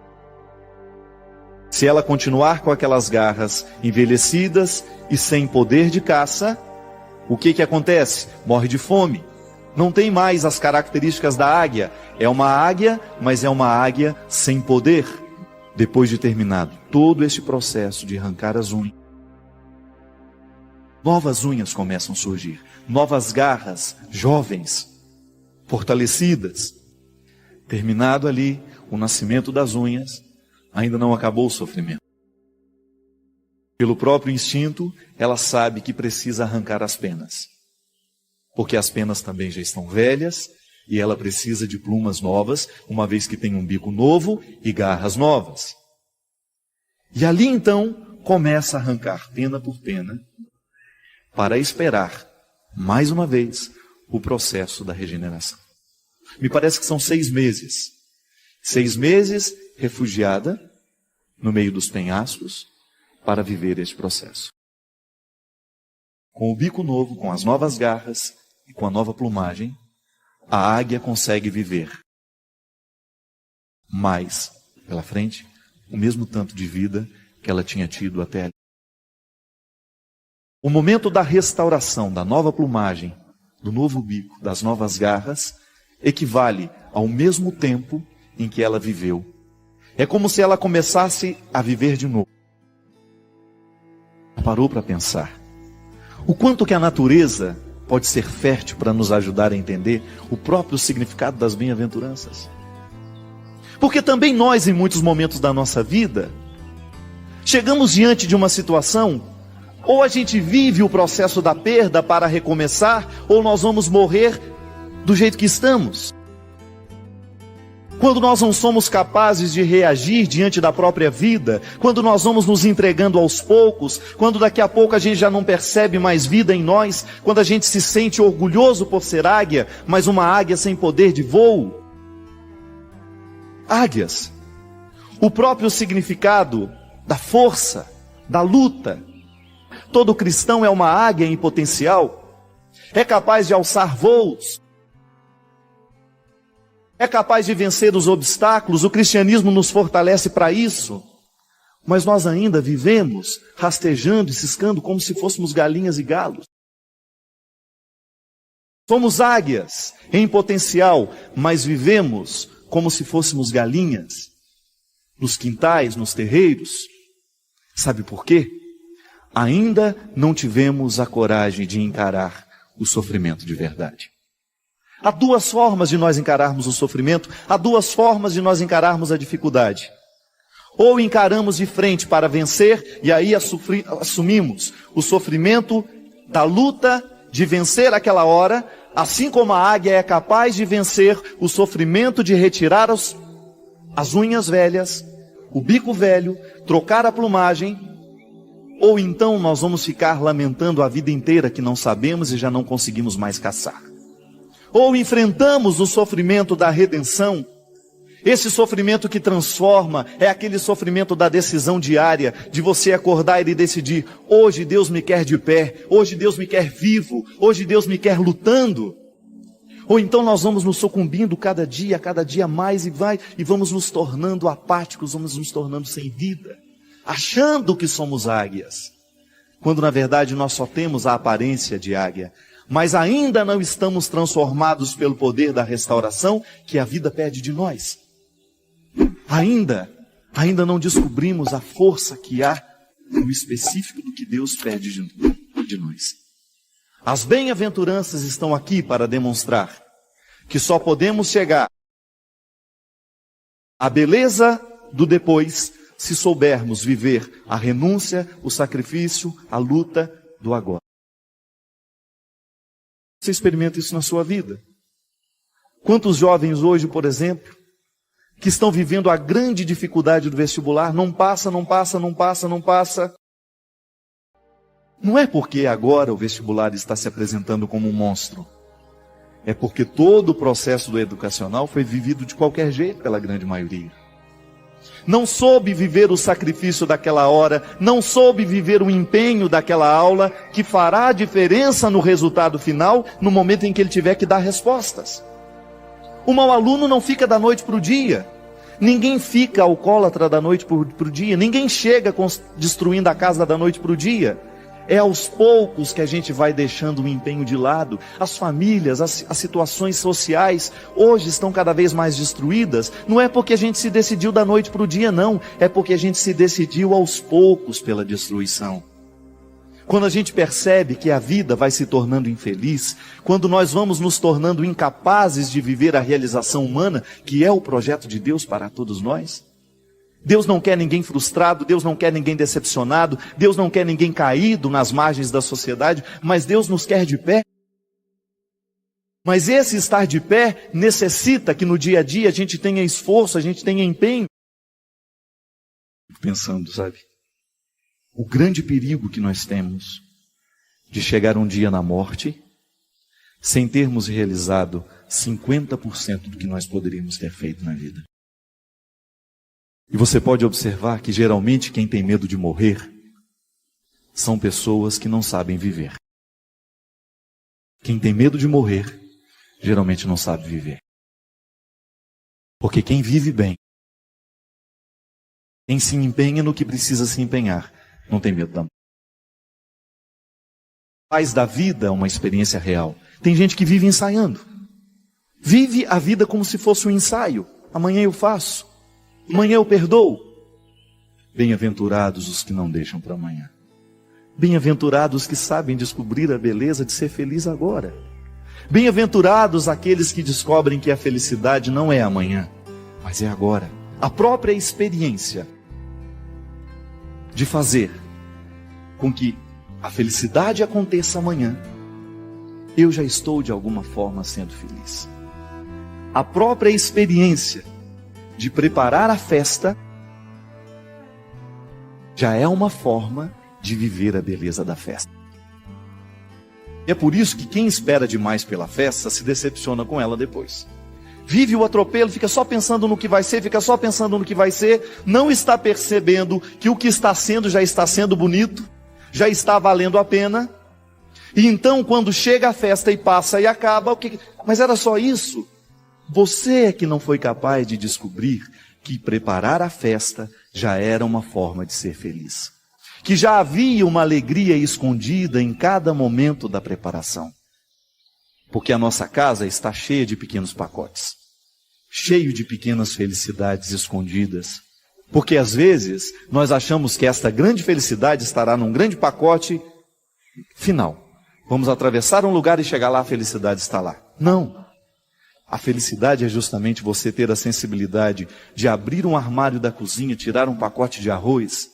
Se ela continuar com aquelas garras envelhecidas e sem poder de caça, o que acontece? Morre de fome. Não tem mais as características da águia. É uma águia, mas é uma águia sem poder. Depois de terminado todo este processo de arrancar as unhas, novas unhas começam a surgir. Novas garras, jovens, fortalecidas. Terminado ali o nascimento das unhas, ainda não acabou o sofrimento. Pelo próprio instinto, ela sabe que precisa arrancar as penas. Porque as penas também já estão velhas e ela precisa de plumas novas, uma vez que tem um bico novo e garras novas. E ali então começa a arrancar pena por pena para esperar, mais uma vez, o processo da regeneração. Me parece que são 6 meses. 6 meses refugiada no meio dos penhascos para viver este processo. Com o bico novo, com as novas garras e com a nova plumagem, a águia consegue viver mais pela frente o mesmo tanto de vida que ela tinha tido até ali. O momento da restauração, da nova plumagem, do novo bico, das novas garras, equivale ao mesmo tempo em que ela viveu. É como se ela começasse a viver de novo. Parou para pensar o quanto que a natureza pode ser fértil para nos ajudar a entender o próprio significado das bem-aventuranças. Porque também nós, em muitos momentos da nossa vida, chegamos diante de uma situação, ou a gente vive o processo da perda para recomeçar, ou nós vamos morrer do jeito que estamos. Quando nós não somos capazes de reagir diante da própria vida, quando nós vamos nos entregando aos poucos, quando daqui a pouco a gente já não percebe mais vida em nós, quando a gente se sente orgulhoso por ser águia, mas uma águia sem poder de voo. Águias, o próprio significado da força, da luta. Todo cristão é uma águia em potencial, é capaz de alçar voos, é capaz de vencer os obstáculos. O cristianismo nos fortalece para isso. Mas nós ainda vivemos rastejando e ciscando como se fôssemos galinhas e galos. Somos águias em potencial, mas vivemos como se fôssemos galinhas nos quintais, nos terreiros. Sabe por quê? Ainda não tivemos a coragem de encarar o sofrimento de verdade. Há 2 formas de nós encararmos o sofrimento, há 2 formas de nós encararmos a dificuldade. Ou encaramos de frente para vencer, e aí assumimos o sofrimento da luta de vencer aquela hora, assim como a águia é capaz de vencer o sofrimento de retirar as unhas velhas, o bico velho, trocar a plumagem. Ou então nós vamos ficar lamentando a vida inteira que não sabemos e já não conseguimos mais caçar. Ou enfrentamos o sofrimento da redenção Esse sofrimento que transforma é aquele sofrimento da decisão diária, de você acordar e decidir: hoje Deus me quer de pé, hoje Deus me quer vivo, hoje Deus me quer lutando. Ou então nós vamos nos sucumbindo cada dia mais e vamos nos tornando apáticos, vamos nos tornando sem vida, achando que somos águias, quando na verdade nós só temos a aparência de águia, mas ainda não estamos transformados pelo poder da restauração que a vida pede de nós. Ainda não descobrimos a força que há no específico do que Deus pede de nós. As bem-aventuranças estão aqui para demonstrar que só podemos chegar à beleza do depois se soubermos viver a renúncia, o sacrifício, a luta do agora. Você experimenta isso na sua vida? Quantos jovens hoje, por exemplo, que estão vivendo a grande dificuldade do vestibular, não passa. Não é porque agora o vestibular está se apresentando como um monstro. É porque todo o processo do educacional foi vivido de qualquer jeito pela grande maioria. Não soube viver o sacrifício daquela hora, não soube viver o empenho daquela aula, que fará a diferença no resultado final, no momento em que ele tiver que dar respostas. O mau aluno não fica da noite para o dia. Ninguém fica alcoólatra da noite para o dia. Ninguém chega destruindo a casa da noite para o dia. É aos poucos que a gente vai deixando o empenho de lado. As famílias, as situações sociais hoje estão cada vez mais destruídas. Não é porque a gente se decidiu da noite para o dia, não. É porque a gente se decidiu aos poucos pela destruição. Quando a gente percebe que a vida vai se tornando infeliz, quando nós vamos nos tornando incapazes de viver a realização humana, que é o projeto de Deus para todos nós. Deus não quer ninguém frustrado, Deus não quer ninguém decepcionado, Deus não quer ninguém caído nas margens da sociedade, mas Deus nos quer de pé. Mas esse estar de pé necessita que no dia a dia a gente tenha esforço, a gente tenha empenho. Pensando, sabe? O grande perigo que nós temos de chegar um dia na morte sem termos realizado 50% do que nós poderíamos ter feito na vida. E você pode observar que geralmente quem tem medo de morrer são pessoas que não sabem viver. Quem tem medo de morrer geralmente não sabe viver. Porque quem vive bem, quem se empenha no que precisa se empenhar, não tem medo da morte. Faz da vida uma experiência real. Tem gente que vive ensaiando. Vive a vida como se fosse um ensaio. Amanhã eu faço. Amanhã eu perdoo. Bem-aventurados os que não deixam para amanhã. Bem-aventurados que sabem descobrir a beleza de ser feliz agora. Bem-aventurados aqueles que descobrem que a felicidade não é amanhã, mas é agora. A própria experiência de fazer com que a felicidade aconteça amanhã, eu já estou de alguma forma sendo feliz. A própria experiência de preparar a festa já é uma forma de viver a beleza da festa. E é por isso que quem espera demais pela festa se decepciona com ela depois. Vive o atropelo, fica só pensando no que vai ser, não está percebendo que o que está sendo já está sendo bonito, já está valendo a pena. E então quando chega a festa e passa e acaba, mas era só isso? Você é que não foi capaz de descobrir que preparar a festa já era uma forma de ser feliz. Que já havia uma alegria escondida em cada momento da preparação. Porque a nossa casa está cheia de pequenos pacotes. Cheio de pequenas felicidades escondidas. Porque às vezes nós achamos que esta grande felicidade estará num grande pacote final. Vamos atravessar um lugar e chegar lá, a felicidade está lá. Não. A felicidade é justamente você ter a sensibilidade de abrir um armário da cozinha, tirar um pacote de arroz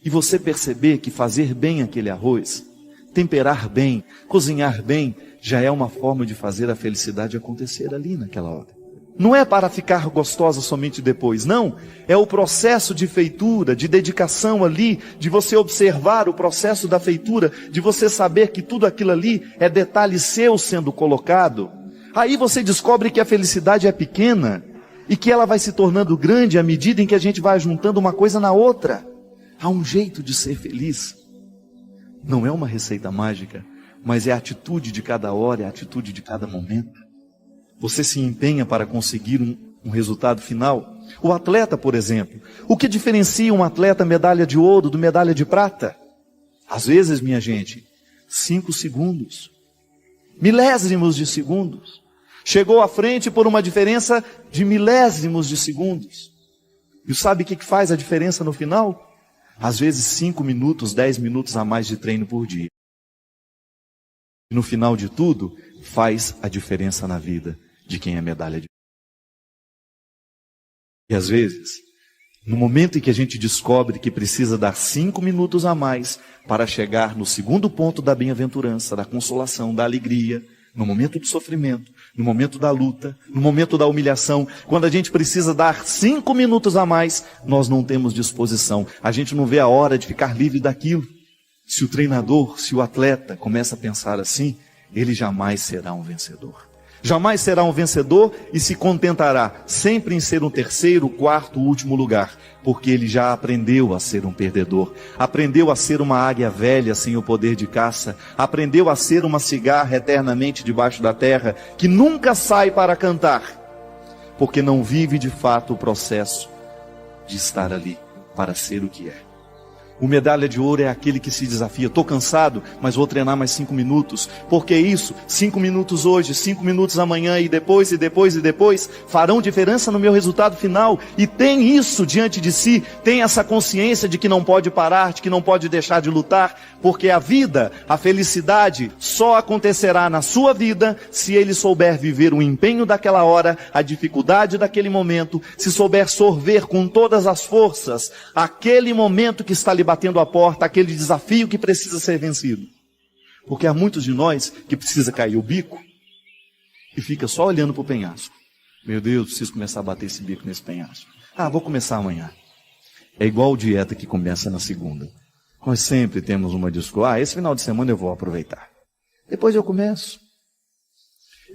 e você perceber que fazer bem aquele arroz, temperar bem, cozinhar bem, já é uma forma de fazer a felicidade acontecer ali naquela hora. Não é para ficar gostosa somente depois, não. É o processo de feitura, de dedicação ali, de você observar o processo da feitura, de você saber que tudo aquilo ali é detalhe seu sendo colocado. Aí você descobre que a felicidade é pequena, e que ela vai se tornando grande à medida em que a gente vai juntando uma coisa na outra. Há um jeito de ser feliz. Não é uma receita mágica, mas é a atitude de cada hora, é a atitude de cada momento. Você se empenha para conseguir um resultado final. O atleta, por exemplo, o que diferencia um atleta medalha de ouro do medalha de prata? Às vezes, minha gente, 5 segundos, milésimos de segundos. Chegou à frente por uma diferença de milésimos de segundos. E sabe o que faz a diferença no final? Às vezes 5 minutos, 10 minutos a mais de treino por dia. E no final de tudo, faz a diferença na vida de quem é medalha de ouro. E às vezes, no momento em que a gente descobre que precisa dar 5 minutos a mais para chegar no segundo ponto da bem-aventurança, da consolação, da alegria, no momento do sofrimento, no momento da luta, no momento da humilhação, quando a gente precisa dar 5 minutos a mais, nós não temos disposição. A gente não vê a hora de ficar livre daquilo. Se o treinador, se o atleta começa a pensar assim, ele jamais será um vencedor. Jamais será um vencedor e se contentará sempre em ser um terceiro, quarto, último lugar, porque ele já aprendeu a ser um perdedor, aprendeu a ser uma águia velha sem o poder de caça, aprendeu a ser uma cigarra eternamente debaixo da terra, que nunca sai para cantar, porque não vive de fato o processo de estar ali para ser o que é. O medalha de ouro é aquele que se desafia. Estou cansado, mas vou treinar mais 5 minutos. Por que isso? 5 minutos hoje, 5 minutos amanhã e depois, farão diferença no meu resultado final. E tem isso diante de si, tem essa consciência de que não pode parar, de que não pode deixar de lutar, porque a vida, a felicidade, só acontecerá na sua vida se ele souber viver o empenho daquela hora, a dificuldade daquele momento, se souber sorver com todas as forças aquele momento que está lhe batendo a porta, aquele desafio que precisa ser vencido. Porque há muitos de nós que precisa cair o bico e fica só olhando para o penhasco. Meu Deus, preciso começar a bater esse bico nesse penhasco. Vou começar amanhã. É igual dieta que começa na segunda. Nós sempre temos uma desculpa. Esse final de semana eu vou aproveitar. Depois eu começo.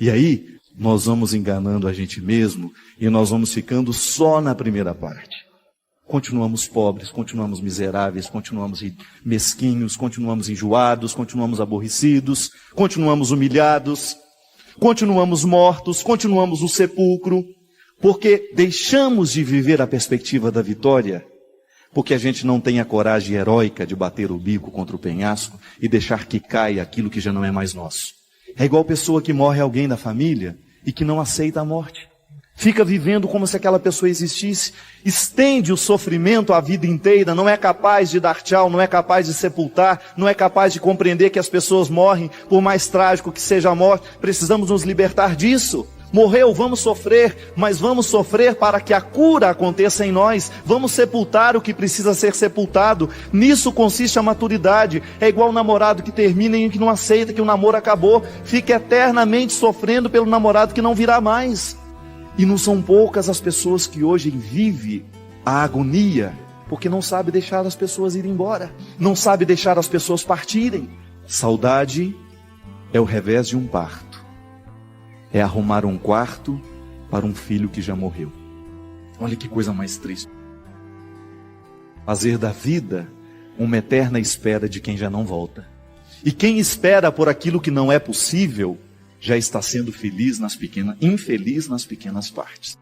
E aí, nós vamos enganando a gente mesmo e nós vamos ficando só na primeira parte. Continuamos pobres, continuamos miseráveis, continuamos mesquinhos, continuamos enjoados, continuamos aborrecidos, continuamos humilhados, continuamos mortos, continuamos no sepulcro, porque deixamos de viver a perspectiva da vitória, porque a gente não tem a coragem heróica de bater o bico contra o penhasco e deixar que caia aquilo que já não é mais nosso. É igual pessoa que morre alguém da família e que não aceita a morte. Fica vivendo como se aquela pessoa existisse, estende o sofrimento a vida inteira, não é capaz de dar tchau, não é capaz de sepultar, não é capaz de compreender que as pessoas morrem, por mais trágico que seja a morte. Precisamos nos libertar disso. Morreu, vamos sofrer, mas vamos sofrer para que a cura aconteça em nós. Vamos sepultar o que precisa ser sepultado. Nisso consiste a maturidade. É igual o namorado que termina e que não aceita que o namoro acabou, fica eternamente sofrendo pelo namorado que não virá mais. E não são poucas as pessoas que hoje vivem a agonia, porque não sabe deixar as pessoas irem embora, não sabe deixar as pessoas partirem. Saudade é o revés de um parto, é arrumar um quarto para um filho que já morreu. Olha que coisa mais triste. Fazer da vida uma eterna espera de quem já não volta. E quem espera por aquilo que não é possível, já está sendo infeliz nas pequenas partes.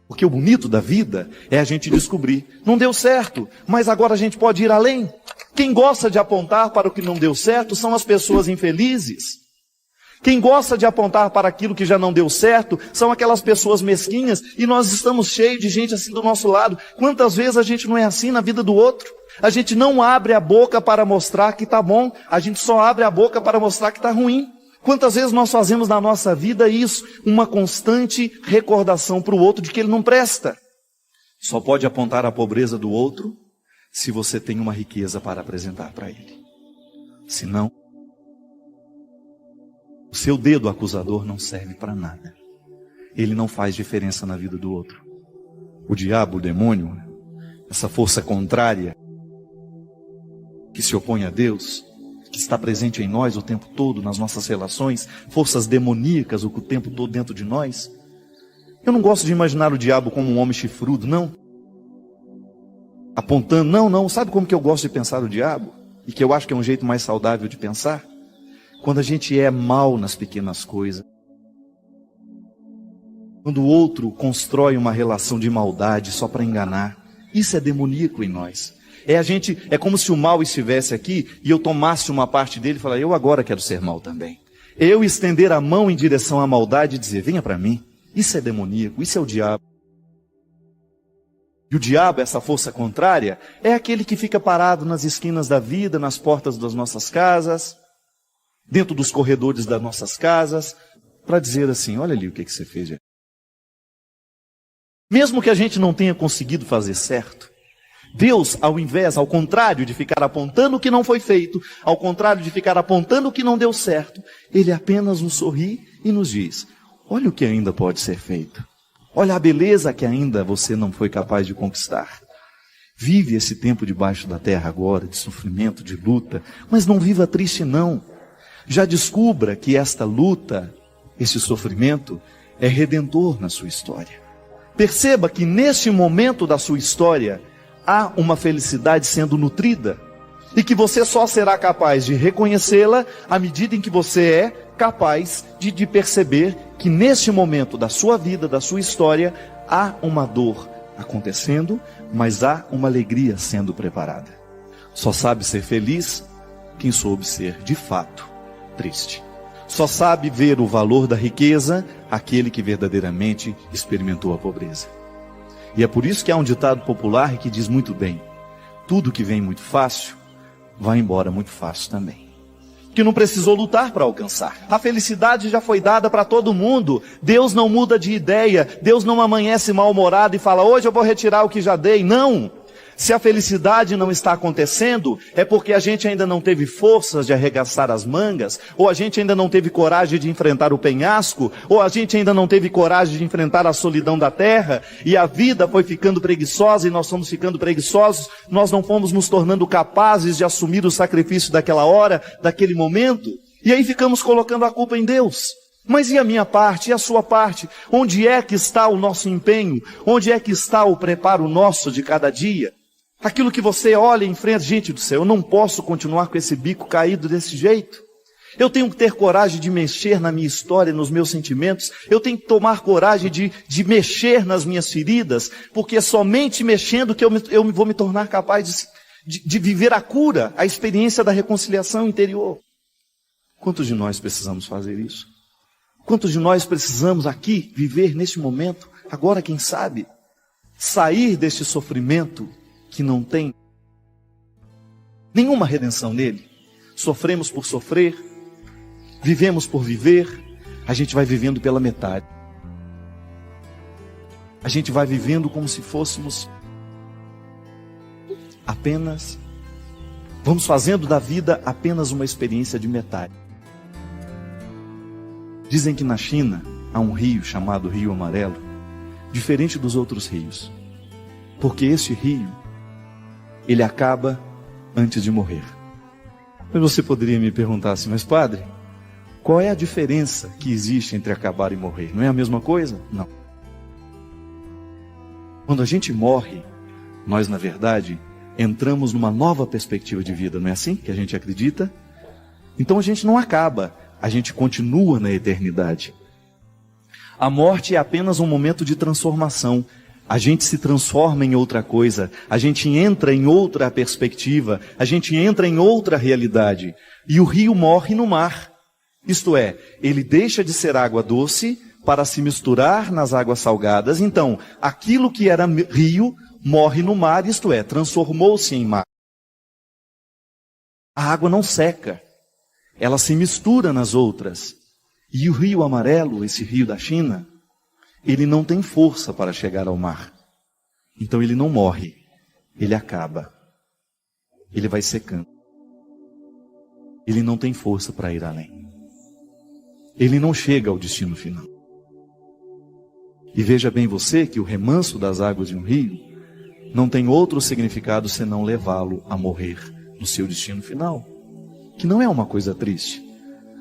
Porque o bonito da vida é a gente descobrir, não deu certo, mas agora a gente pode ir além. Quem gosta de apontar para o que não deu certo são as pessoas infelizes. Quem gosta de apontar para aquilo que já não deu certo são aquelas pessoas mesquinhas, e nós estamos cheios de gente assim do nosso lado. Quantas vezes a gente não é assim na vida do outro? A gente não abre a boca para mostrar que está bom, a gente só abre a boca para mostrar que está ruim. Quantas vezes nós fazemos na nossa vida isso, uma constante recordação para o outro de que ele não presta. Só pode apontar a pobreza do outro se você tem uma riqueza para apresentar para ele. Senão, o seu dedo acusador não serve para nada. Ele não faz diferença na vida do outro. O diabo, o demônio, essa força contrária, que se opõe a Deus, que está presente em nós o tempo todo, nas nossas relações, forças demoníacas o tempo todo dentro de nós, Eu não gosto de imaginar o diabo como um homem chifrudo, não. Apontando, não. Sabe como que eu gosto de pensar o diabo? E que eu acho que é um jeito mais saudável de pensar? Quando a gente é mal nas pequenas coisas. Quando o outro constrói uma relação de maldade só para enganar. Isso é demoníaco em nós. É como se o mal estivesse aqui e eu tomasse uma parte dele e falasse, eu agora quero ser mal também. Eu estender a mão em direção à maldade e dizer, venha para mim. Isso é demoníaco, isso é o diabo. E o diabo, essa força contrária, é aquele que fica parado nas esquinas da vida, nas portas das nossas casas, dentro dos corredores das nossas casas, para dizer assim, olha ali o que você fez. Mesmo que a gente não tenha conseguido fazer certo, Deus, ao contrário de ficar apontando o que não foi feito, ao contrário de ficar apontando o que não deu certo, Ele apenas nos sorri e nos diz, olha o que ainda pode ser feito. Olha a beleza que ainda você não foi capaz de conquistar. Vive esse tempo debaixo da terra agora, de sofrimento, de luta, mas não viva triste não. Já descubra que esta luta, esse sofrimento, é redentor na sua história. Perceba que neste momento da sua história, há uma felicidade sendo nutrida, e que você só será capaz de reconhecê-la à medida em que você é capaz de perceber que neste momento da sua vida, da sua história, há uma dor acontecendo, mas há uma alegria sendo preparada. Só sabe ser feliz quem soube ser, de fato, triste. Só sabe ver o valor da riqueza aquele que verdadeiramente experimentou a pobreza. E é por isso que há um ditado popular que diz muito bem, tudo que vem muito fácil, vai embora muito fácil também. Que não precisou lutar para alcançar. A felicidade já foi dada para todo mundo. Deus não muda de ideia. Deus não amanhece mal-humorado e fala, hoje eu vou retirar o que já dei. Não. Se a felicidade não está acontecendo, é porque a gente ainda não teve forças de arregaçar as mangas, ou a gente ainda não teve coragem de enfrentar o penhasco, ou a gente ainda não teve coragem de enfrentar a solidão da terra, e a vida foi ficando preguiçosa, e nós fomos ficando preguiçosos, nós não fomos nos tornando capazes de assumir o sacrifício daquela hora, daquele momento, e aí ficamos colocando a culpa em Deus. Mas e a minha parte, e a sua parte? Onde é que está o nosso empenho? Onde é que está o preparo nosso de cada dia? Aquilo que você olha e enfrenta, gente do céu, eu não posso continuar com esse bico caído desse jeito. Eu tenho que ter coragem de mexer na minha história, nos meus sentimentos. Eu tenho que tomar coragem de mexer nas minhas feridas, porque é somente mexendo que eu vou me tornar capaz de viver a cura, a experiência da reconciliação interior. Quantos de nós precisamos fazer isso? Quantos de nós precisamos aqui viver neste momento, agora quem sabe, sair deste sofrimento que não tem nenhuma redenção nele? Sofremos por sofrer, vivemos por viver, a gente vai vivendo pela metade. A gente vai vivendo como se fôssemos vamos fazendo da vida apenas uma experiência de metade. Dizem que na China há um rio chamado Rio Amarelo, diferente dos outros rios, porque este rio, ele acaba antes de morrer. Mas você poderia me perguntar assim, mas padre, qual é a diferença que existe entre acabar e morrer? Não é a mesma coisa? Não. Quando a gente morre, nós na verdade entramos numa nova perspectiva de vida, não é assim que a gente acredita? Então a gente não acaba, a gente continua na eternidade. A morte é apenas um momento de transformação. A gente se transforma em outra coisa, a gente entra em outra perspectiva, a gente entra em outra realidade. E o rio morre no mar. Isto é, ele deixa de ser água doce para se misturar nas águas salgadas. Então, aquilo que era rio morre no mar, isto é, transformou-se em mar. A água não seca, ela se mistura nas outras. E o Rio Amarelo, esse rio da China, ele não tem força para chegar ao mar. Então ele não morre, ele acaba. Ele vai secando. Ele não tem força para ir além. Ele não chega ao destino final. E veja bem você que o remanso das águas de um rio não tem outro significado senão levá-lo a morrer no seu destino final. Que não é uma coisa triste.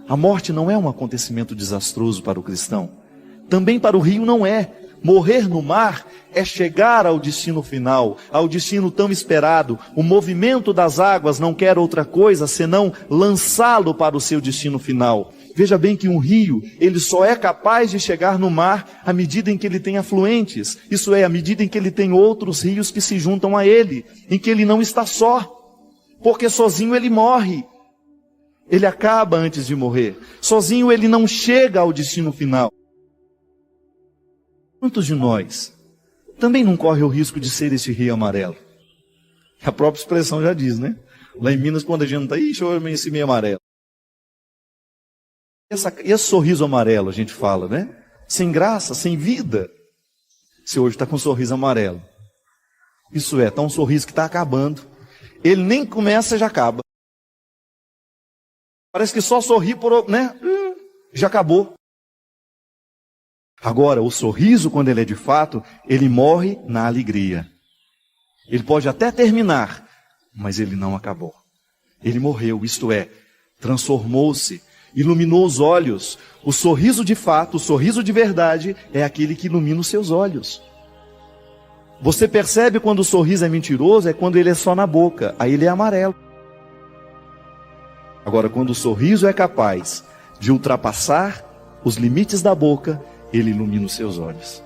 A morte não é um acontecimento desastroso para o cristão. Também para o rio não é, Morrer no mar é chegar ao destino final, ao destino tão esperado. O movimento das águas não quer outra coisa senão lançá-lo para o seu destino final. Veja bem que um rio, ele só é capaz de chegar no mar à medida em que ele tem afluentes. Isso é, à medida em que ele tem outros rios que se juntam a ele, em que ele não está só. Porque sozinho ele morre. Ele acaba antes de morrer. Sozinho ele não chega ao destino final. Quantos de nós também não corre o risco de ser esse rio amarelo? A própria expressão já diz, né? Lá em Minas, quando a gente não está, ixi, eu esse meio amarelo. Esse sorriso amarelo, a gente fala, né? Sem graça, sem vida. Você hoje está com um sorriso amarelo. Isso é, está um sorriso que está acabando. Ele nem começa, já acaba. Parece que só sorri, né? Já acabou. Agora, o sorriso, quando ele é de fato, ele morre na alegria. Ele pode até terminar, mas ele não acabou. Ele morreu, isto é, transformou-se, iluminou os olhos. O sorriso de fato, o sorriso de verdade, é aquele que ilumina os seus olhos. Você percebe quando o sorriso é mentiroso, é quando ele é só na boca, aí ele é amarelo. Agora, quando o sorriso é capaz de ultrapassar os limites da boca, ele ilumina os seus olhos.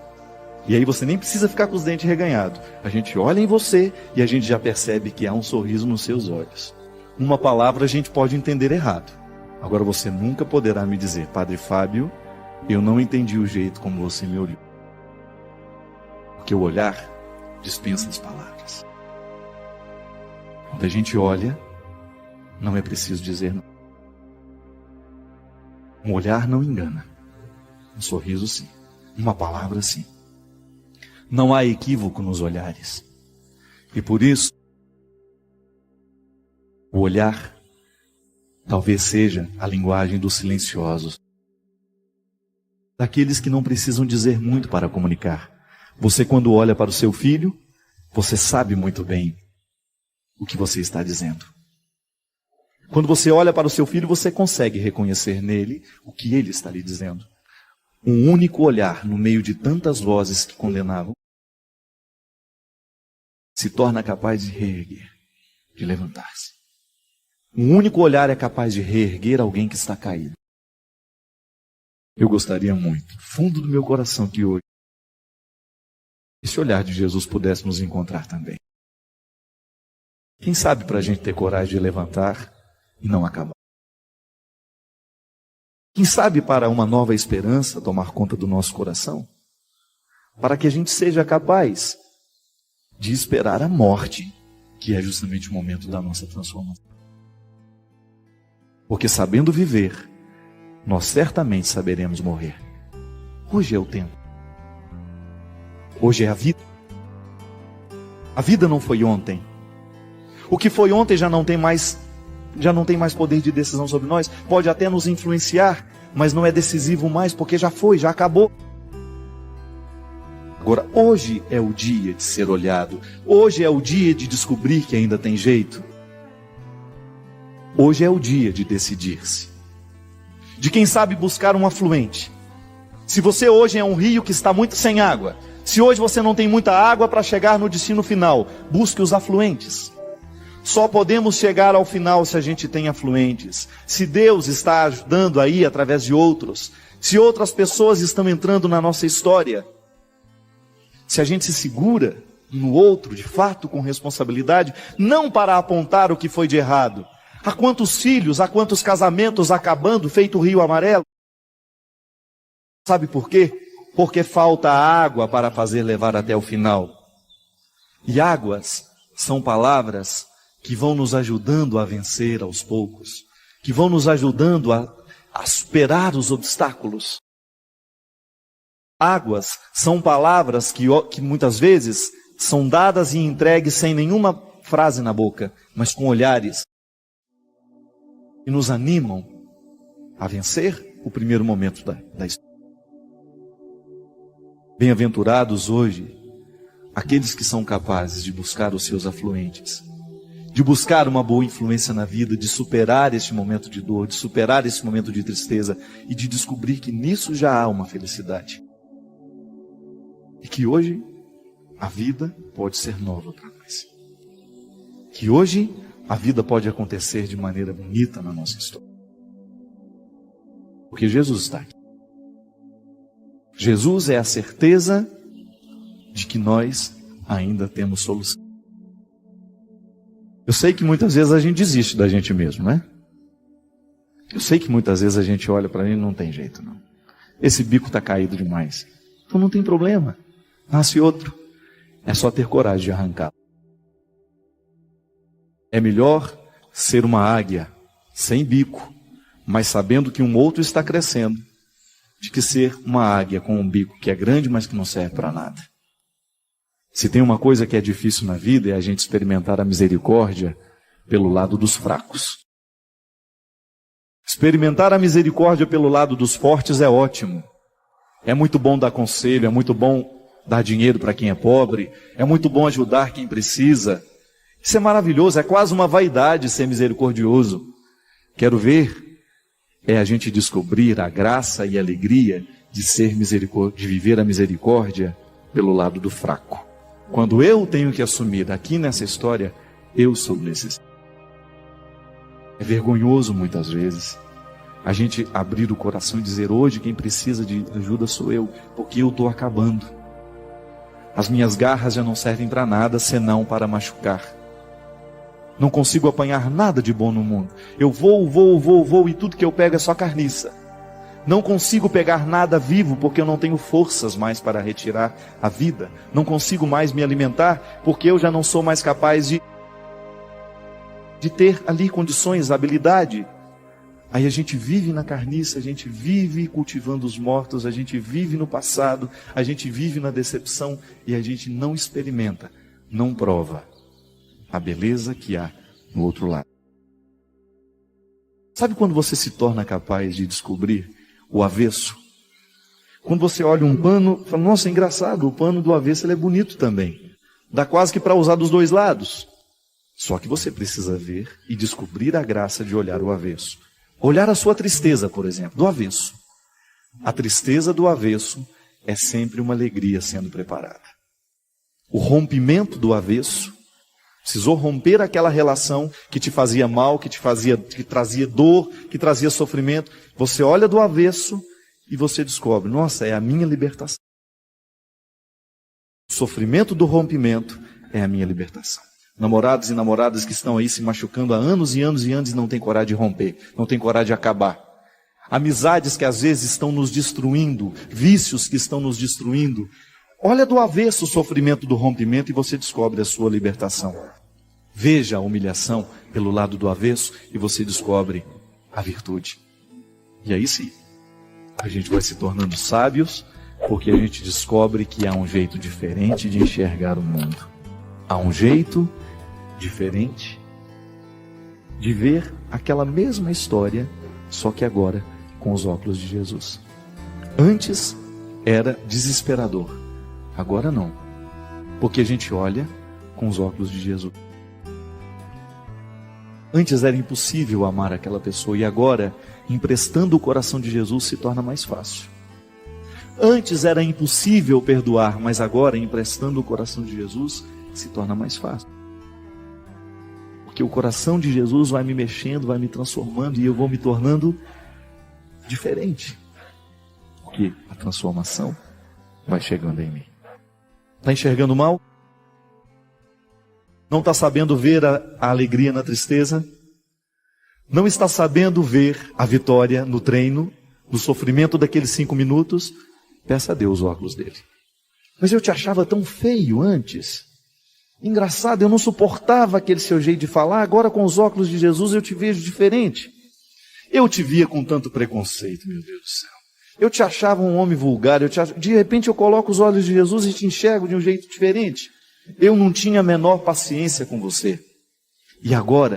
E aí você nem precisa ficar com os dentes reganhados. A gente olha em você e a gente já percebe que há um sorriso nos seus olhos. Uma palavra a gente pode entender errado. Agora você nunca poderá me dizer, Padre Fábio, eu não entendi o jeito como você me olhou. Porque o olhar dispensa as palavras. Quando a gente olha, não é preciso dizer não. Um olhar não engana. Um sorriso sim. Uma palavra sim. Não há equívoco nos olhares. E por isso, o olhar talvez seja a linguagem dos silenciosos. Daqueles que não precisam dizer muito para comunicar. Você, quando olha para o seu filho, você sabe muito bem o que você está dizendo. Quando você olha para o seu filho, você consegue reconhecer nele o que ele está lhe dizendo. Um único olhar no meio de tantas vozes que condenavam se torna capaz de reerguer, de levantar-se. Um único olhar é capaz de reerguer alguém que está caído. Eu gostaria muito, do fundo do meu coração, que hoje esse olhar de Jesus pudesse nos encontrar também. Quem sabe para a gente ter coragem de levantar e não acabar. Quem sabe para uma nova esperança tomar conta do nosso coração? Para que a gente seja capaz de esperar a morte, que é justamente o momento da nossa transformação. Porque sabendo viver, nós certamente saberemos morrer. Hoje é o tempo. Hoje é a vida. A vida não foi ontem. O que foi ontem já não tem mais poder de decisão sobre nós. Pode até nos influenciar, mas não é decisivo mais, porque já foi, já acabou. Agora, hoje é o dia de ser olhado. Hoje é o dia de descobrir que ainda tem jeito. Hoje é o dia de decidir-se. De quem sabe buscar um afluente. Se você hoje é um rio que está muito sem água, se hoje você não tem muita água para chegar no destino final, busque os afluentes. Só podemos chegar ao final se a gente tem afluentes. Se Deus está ajudando aí através de outros, se outras pessoas estão entrando na nossa história, se a gente se segura no outro, de fato, com responsabilidade, não para apontar o que foi de errado. Há quantos filhos, há quantos casamentos acabando, feito o rio amarelo? Sabe por quê? Porque falta água para fazer levar até o final. E águas são palavras que vão nos ajudando a vencer aos poucos, que vão nos ajudando a superar os obstáculos. Águas são palavras que muitas vezes são dadas e entregues sem nenhuma frase na boca, mas com olhares que nos animam a vencer o primeiro momento da história. Bem-aventurados hoje aqueles que são capazes de buscar os seus afluentes, de buscar uma boa influência na vida, de superar este momento de dor, de superar esse momento de tristeza e de descobrir que nisso já há uma felicidade. E que hoje a vida pode ser nova para nós. Que hoje a vida pode acontecer de maneira bonita na nossa história. Porque Jesus está aqui. Jesus é a certeza de que nós ainda temos solução. Eu sei que muitas vezes a gente desiste da gente mesmo, né? Eu sei que muitas vezes a gente olha para ele e não tem jeito, não. Esse bico está caído demais. Então não tem problema. Nasce outro. É só ter coragem de arrancar. É melhor ser uma águia sem bico, mas sabendo que um outro está crescendo, de que ser uma águia com um bico que é grande, mas que não serve para nada. Se tem uma coisa que é difícil na vida, é a gente experimentar a misericórdia pelo lado dos fracos. Experimentar a misericórdia pelo lado dos fortes é ótimo. É muito bom dar conselho, é muito bom dar dinheiro para quem é pobre, é muito bom ajudar quem precisa. Isso é maravilhoso, é quase uma vaidade ser misericordioso. Quero ver é a gente descobrir a graça e a alegria de ser de viver a misericórdia pelo lado do fraco. Quando eu tenho que assumir aqui nessa história, eu sou necessário. É vergonhoso muitas vezes a gente abrir o coração e dizer: hoje quem precisa de ajuda sou eu, porque eu estou acabando. As minhas garras já não servem para nada senão para machucar. Não consigo apanhar nada de bom no mundo. Eu vou e tudo que eu pego é só carniça. Não consigo pegar nada vivo porque eu não tenho forças mais para retirar a vida. Não consigo mais me alimentar porque eu já não sou mais capaz de ter ali condições, habilidade. Aí a gente vive na carniça, a gente vive cultivando os mortos, a gente vive no passado, a gente vive na decepção e a gente não experimenta, não prova a beleza que há no outro lado. Sabe quando você se torna capaz de descobrir o avesso? Quando você olha um pano, fala: nossa, é engraçado, o pano do avesso ele é bonito também. Dá quase que para usar dos dois lados. Só que você precisa ver e descobrir a graça de olhar o avesso. Olhar a sua tristeza, por exemplo, do avesso. A tristeza do avesso é sempre uma alegria sendo preparada. O rompimento do avesso, precisou romper aquela relação que te fazia mal, que trazia dor, que trazia sofrimento. Você olha do avesso e você descobre: nossa, é a minha libertação. O sofrimento do rompimento é a minha libertação. Namorados e namoradas que estão aí se machucando há anos e anos e anos e não têm coragem de romper, não têm coragem de acabar. Amizades que às vezes estão nos destruindo, vícios que estão nos destruindo. Olha do avesso o sofrimento do rompimento e você descobre a sua libertação. Veja a humilhação pelo lado do avesso e você descobre a virtude. E aí sim, a gente vai se tornando sábios, porque a gente descobre que há um jeito diferente de enxergar o mundo. Há um jeito diferente de ver aquela mesma história, só que agora com os óculos de Jesus. Antes era desesperador, agora não, porque a gente olha com os óculos de Jesus. Antes era impossível amar aquela pessoa e agora, emprestando o coração de Jesus, se torna mais fácil. Antes era impossível perdoar, mas agora, emprestando o coração de Jesus, se torna mais fácil. Porque o coração de Jesus vai me mexendo, vai me transformando e eu vou me tornando diferente. Porque a transformação vai chegando em mim. Está enxergando mal? Não está sabendo ver a alegria na tristeza? Não está sabendo ver a vitória no treino, no sofrimento daqueles 5 minutos? Peça a Deus os óculos dele. Mas eu te achava tão feio antes. Engraçado, eu não suportava aquele seu jeito de falar, agora com os óculos de Jesus eu te vejo diferente. Eu te via com tanto preconceito, meu Deus do céu. Eu te achava um homem vulgar, de repente eu coloco os olhos de Jesus e te enxergo de um jeito diferente. Eu não tinha a menor paciência com você. E agora,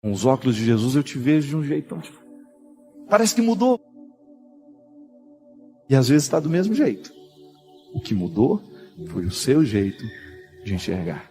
com os óculos de Jesus eu te vejo de um jeito tão diferente. Parece que mudou. E às vezes está do mesmo jeito. O que mudou foi o seu jeito de enxergar.